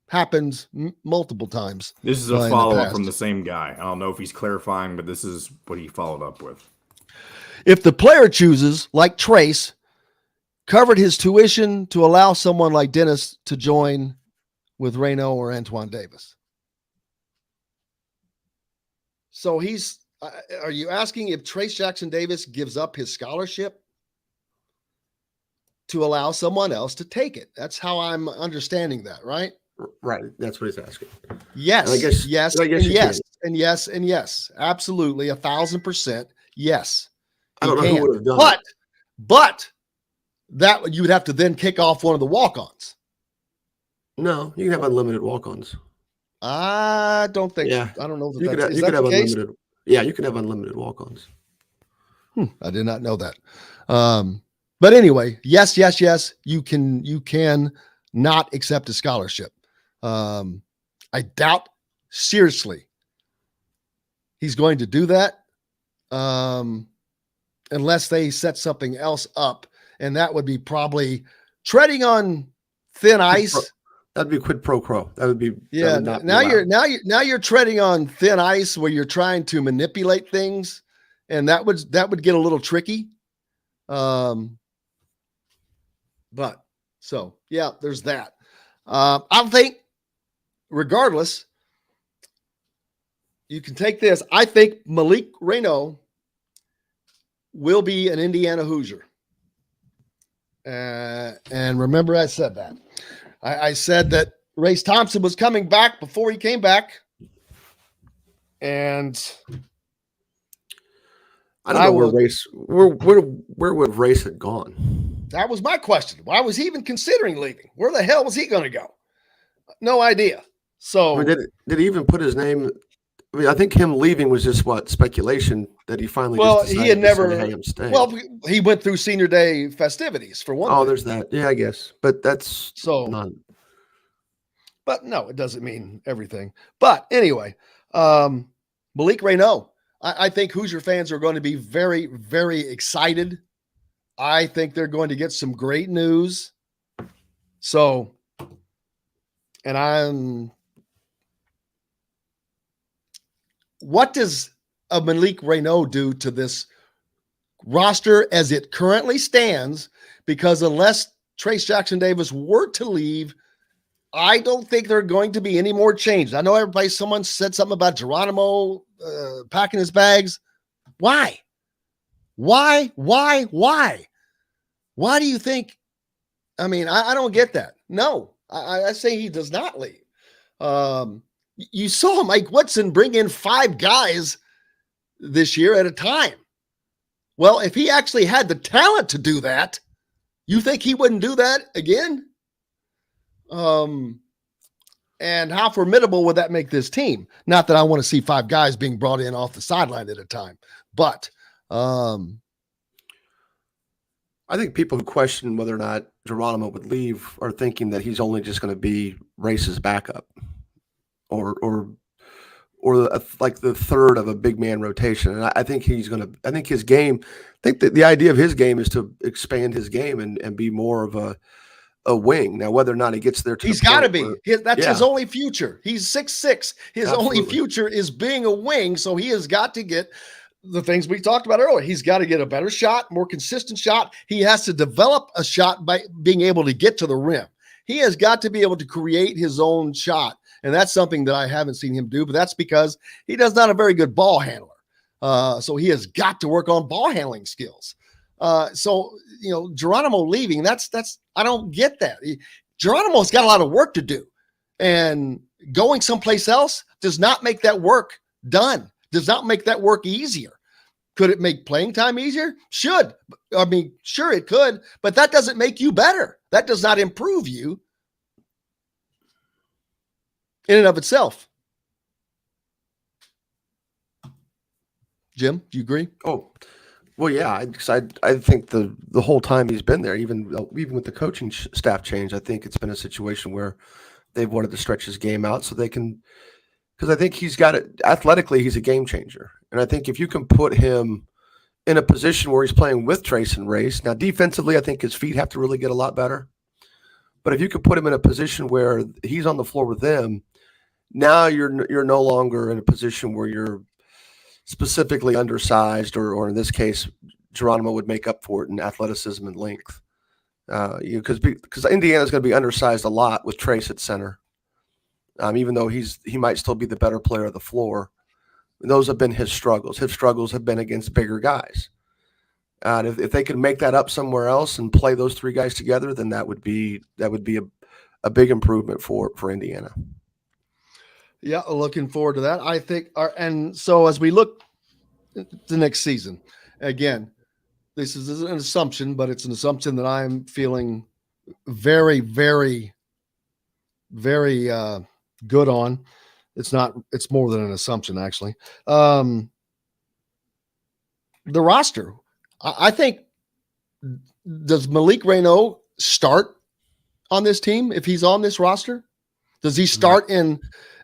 happened multiple times. This is a follow-up from the same guy. I don't know if he's clarifying, but this is what he followed up with. If the player chooses, like Trace, covered his tuition to allow someone like Dennis to join with Reno or Antoine Davis. So are you asking if Trace Jackson Davis gives up his scholarship to allow someone else to take it? That's how I'm understanding that, right? Right. That's what he's asking. Yes. And I guess, yes. I guess and yes. And yes. And yes. Absolutely. 1,000%. Yes. I don't know who would have done it. But that you would have to then kick off one of the walk-ons. No, you can have unlimited walk-ons. I don't think. Yeah. I don't know. You could have unlimited. Yeah, you can have unlimited walk-ons. I did not know that. But anyway, yes. You can not accept a scholarship. I doubt seriously he's going to do that. Unless they set something else up, and that would be probably treading on thin ice. That'd be quid pro quo. That would be Now you're treading on thin ice where you're trying to manipulate things, and that would get a little tricky. But so yeah, there's that. I think regardless, you can take this. I think Malik Reno will be an Indiana Hoosier. And remember, I said that. I said that Race Thompson was coming back before he came back. And I don't know where would Race have gone? That was my question. Why was he even considering leaving? Where the hell was he going to go? No idea. So did he even put his name? I mean, I think him leaving was just speculation that he finally. He had never. Well, he went through senior day festivities for one. Oh, there's that. Yeah, I guess, but that's so. None. But no, it doesn't mean everything. But anyway, Malik Reno, I think Hoosier fans are going to be very, very excited. I think they're going to get some great news. So, and what does a Malik Renaud do to this roster as it currently stands? Because unless Trace Jackson Davis were to leave, I don't think there are going to be any more changes. I know someone said something about Geronimo packing his bags. Why? Why do you think? I mean, I don't get that. No, I say he does not leave. You saw Mike Woodson bring in 5 guys this year at a time. Well, if he actually had the talent to do that, you think he wouldn't do that again? And how formidable would that make this team? Not that I want to see 5 guys being brought in off the sideline at a time, but I think people who question whether or not Geronimo would leave are thinking that he's only just going to be Race's backup, or like the third of a big man rotation. And I think he's going to. I think his game. I think that the idea of his game is to expand his game and be more of a wing. Now, whether or not he gets there, he's got to be. That's his only future. He's 6'6". His only future is being a wing. So he has got to get the things we talked about earlier. He's got to get a better shot, more consistent shot. He has to develop a shot by being able to get to the rim. He has got to be able to create his own shot. And that's something that I haven't seen him do, but that's because he does not a very good ball handler. So he has got to work on ball handling skills. So, Geronimo leaving, that's, I don't get that. Geronimo's got a lot of work to do, and going someplace else does not make that work done, does not make that work easier. Could it make playing time easier? Sure it could, but that doesn't make you better. That does not improve you in and of itself. Jim, do you agree? Oh, well, yeah. I think the whole time he's been there, even with the coaching staff change, I think it's been a situation where they've wanted to stretch his game out so they can, because I think he's got it athletically. He's a game changer, and I think if you can put him in a position where he's playing with Trace and Race, now defensively, I think his feet have to really get a lot better. But if you could put him in a position where he's on the floor with them, now you're no longer in a position where you're specifically undersized, or in this case, Geronimo would make up for it in athleticism and length. Because Indiana's going to be undersized a lot with Trace at center, even though he might still be the better player of the floor. Those have been his struggles. His struggles have been against bigger guys. And if they could make that up somewhere else and play those 3 guys together, then that would be a big improvement for Indiana. Yeah, looking forward to that. I think, and so as we look to next season, again, this is an assumption, but it's an assumption that I'm feeling very, very, very good on. It's more than an assumption, actually. The roster, I think, does Malik Renaud start on this team if he's on this roster? Does he start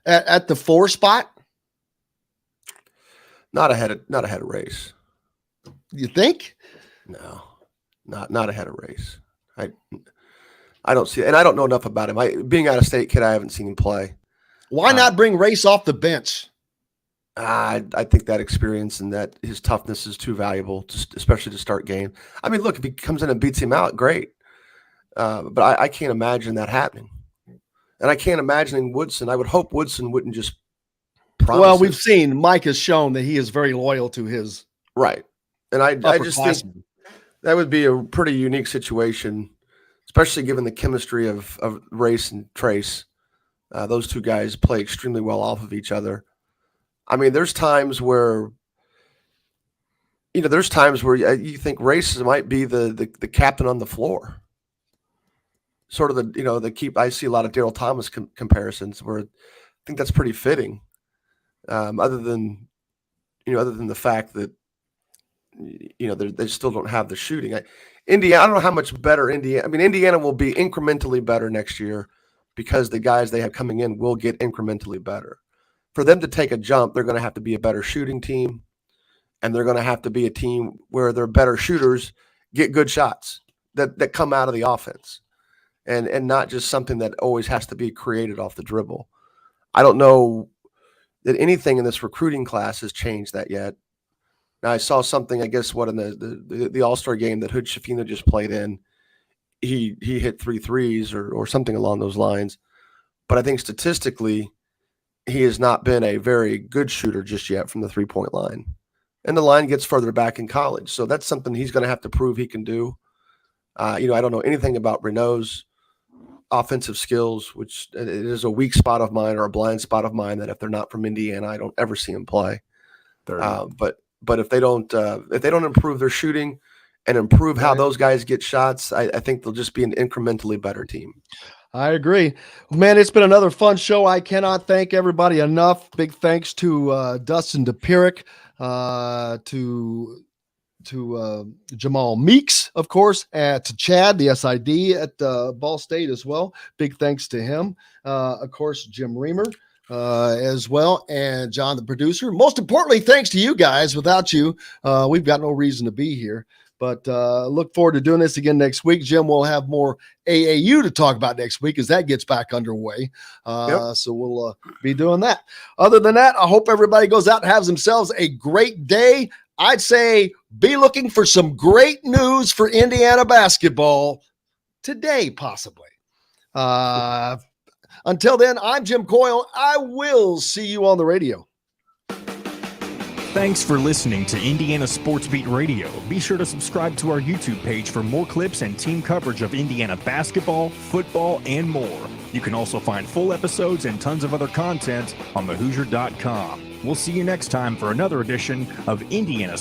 at the 4 spot? Not ahead of Race. You think? No, not ahead of Race. I don't see it, and I don't know enough about him. Being out of state kid, I haven't seen him play. Why not bring Race off the bench? I think that experience and that his toughness is too valuable, especially to start game. I mean, look, if he comes in and beats him out, great. But I can't imagine that happening. And I can't imagine Woodson. I would hope Woodson wouldn't just promise. Well, we've seen Mike has shown that he is very loyal to his right. And I just think that would be a pretty unique situation, especially given the chemistry of Race and Trace. Those 2 guys play extremely well off of each other. I mean, there's times where you think Race might be the captain on the floor. Sort of I see a lot of Daryl Thomas comparisons where I think that's pretty fitting. Other than the fact that they still don't have the shooting. Indiana, I don't know how much better Indiana. I mean, Indiana will be incrementally better next year because the guys they have coming in will get incrementally better. For them to take a jump, they're going to have to be a better shooting team. and they're going to have to be a team where their better shooters get good shots that come out of the offense, and not just something that always has to be created off the dribble. I don't know that anything in this recruiting class has changed that yet. Now, I saw something, I guess, in the All-Star game that Hood Shafina just played in, he hit 3 threes or something along those lines. But I think statistically, he has not been a very good shooter just yet from the three-point line. And the line gets further back in college. So that's something he's going to have to prove he can do. I don't know anything about Renault's offensive skills, which it is a weak spot of mine or a blind spot of mine that if they're not from Indiana, I don't ever see him play. But if they don't improve their shooting and improve how those guys get shots, I think they'll just be an incrementally better team. I agree. Man, it's been another fun show. I cannot thank everybody enough. Big thanks to Dustin Dopirak, to Jamal Meeks, of course, to Chad, the SID at Ball State as well. Big thanks to him. Of course, Jim Reamer as well, and John, the producer. Most importantly, thanks to you guys. Without you, we've got no reason to be here. But look forward to doing this again next week. Jim will have more AAU to talk about next week as that gets back underway. So we'll be doing that. Other than that, I hope everybody goes out and has themselves a great day. I'd say be looking for some great news for Indiana basketball today, possibly. Until then, I'm Jim Coyle. I will see you on the radio. Thanks for listening to Indiana Sports Beat Radio. Be sure to subscribe to our YouTube page for more clips and team coverage of Indiana basketball, football, and more. You can also find full episodes and tons of other content on thehoosier.com. We'll see you next time for another edition of Indiana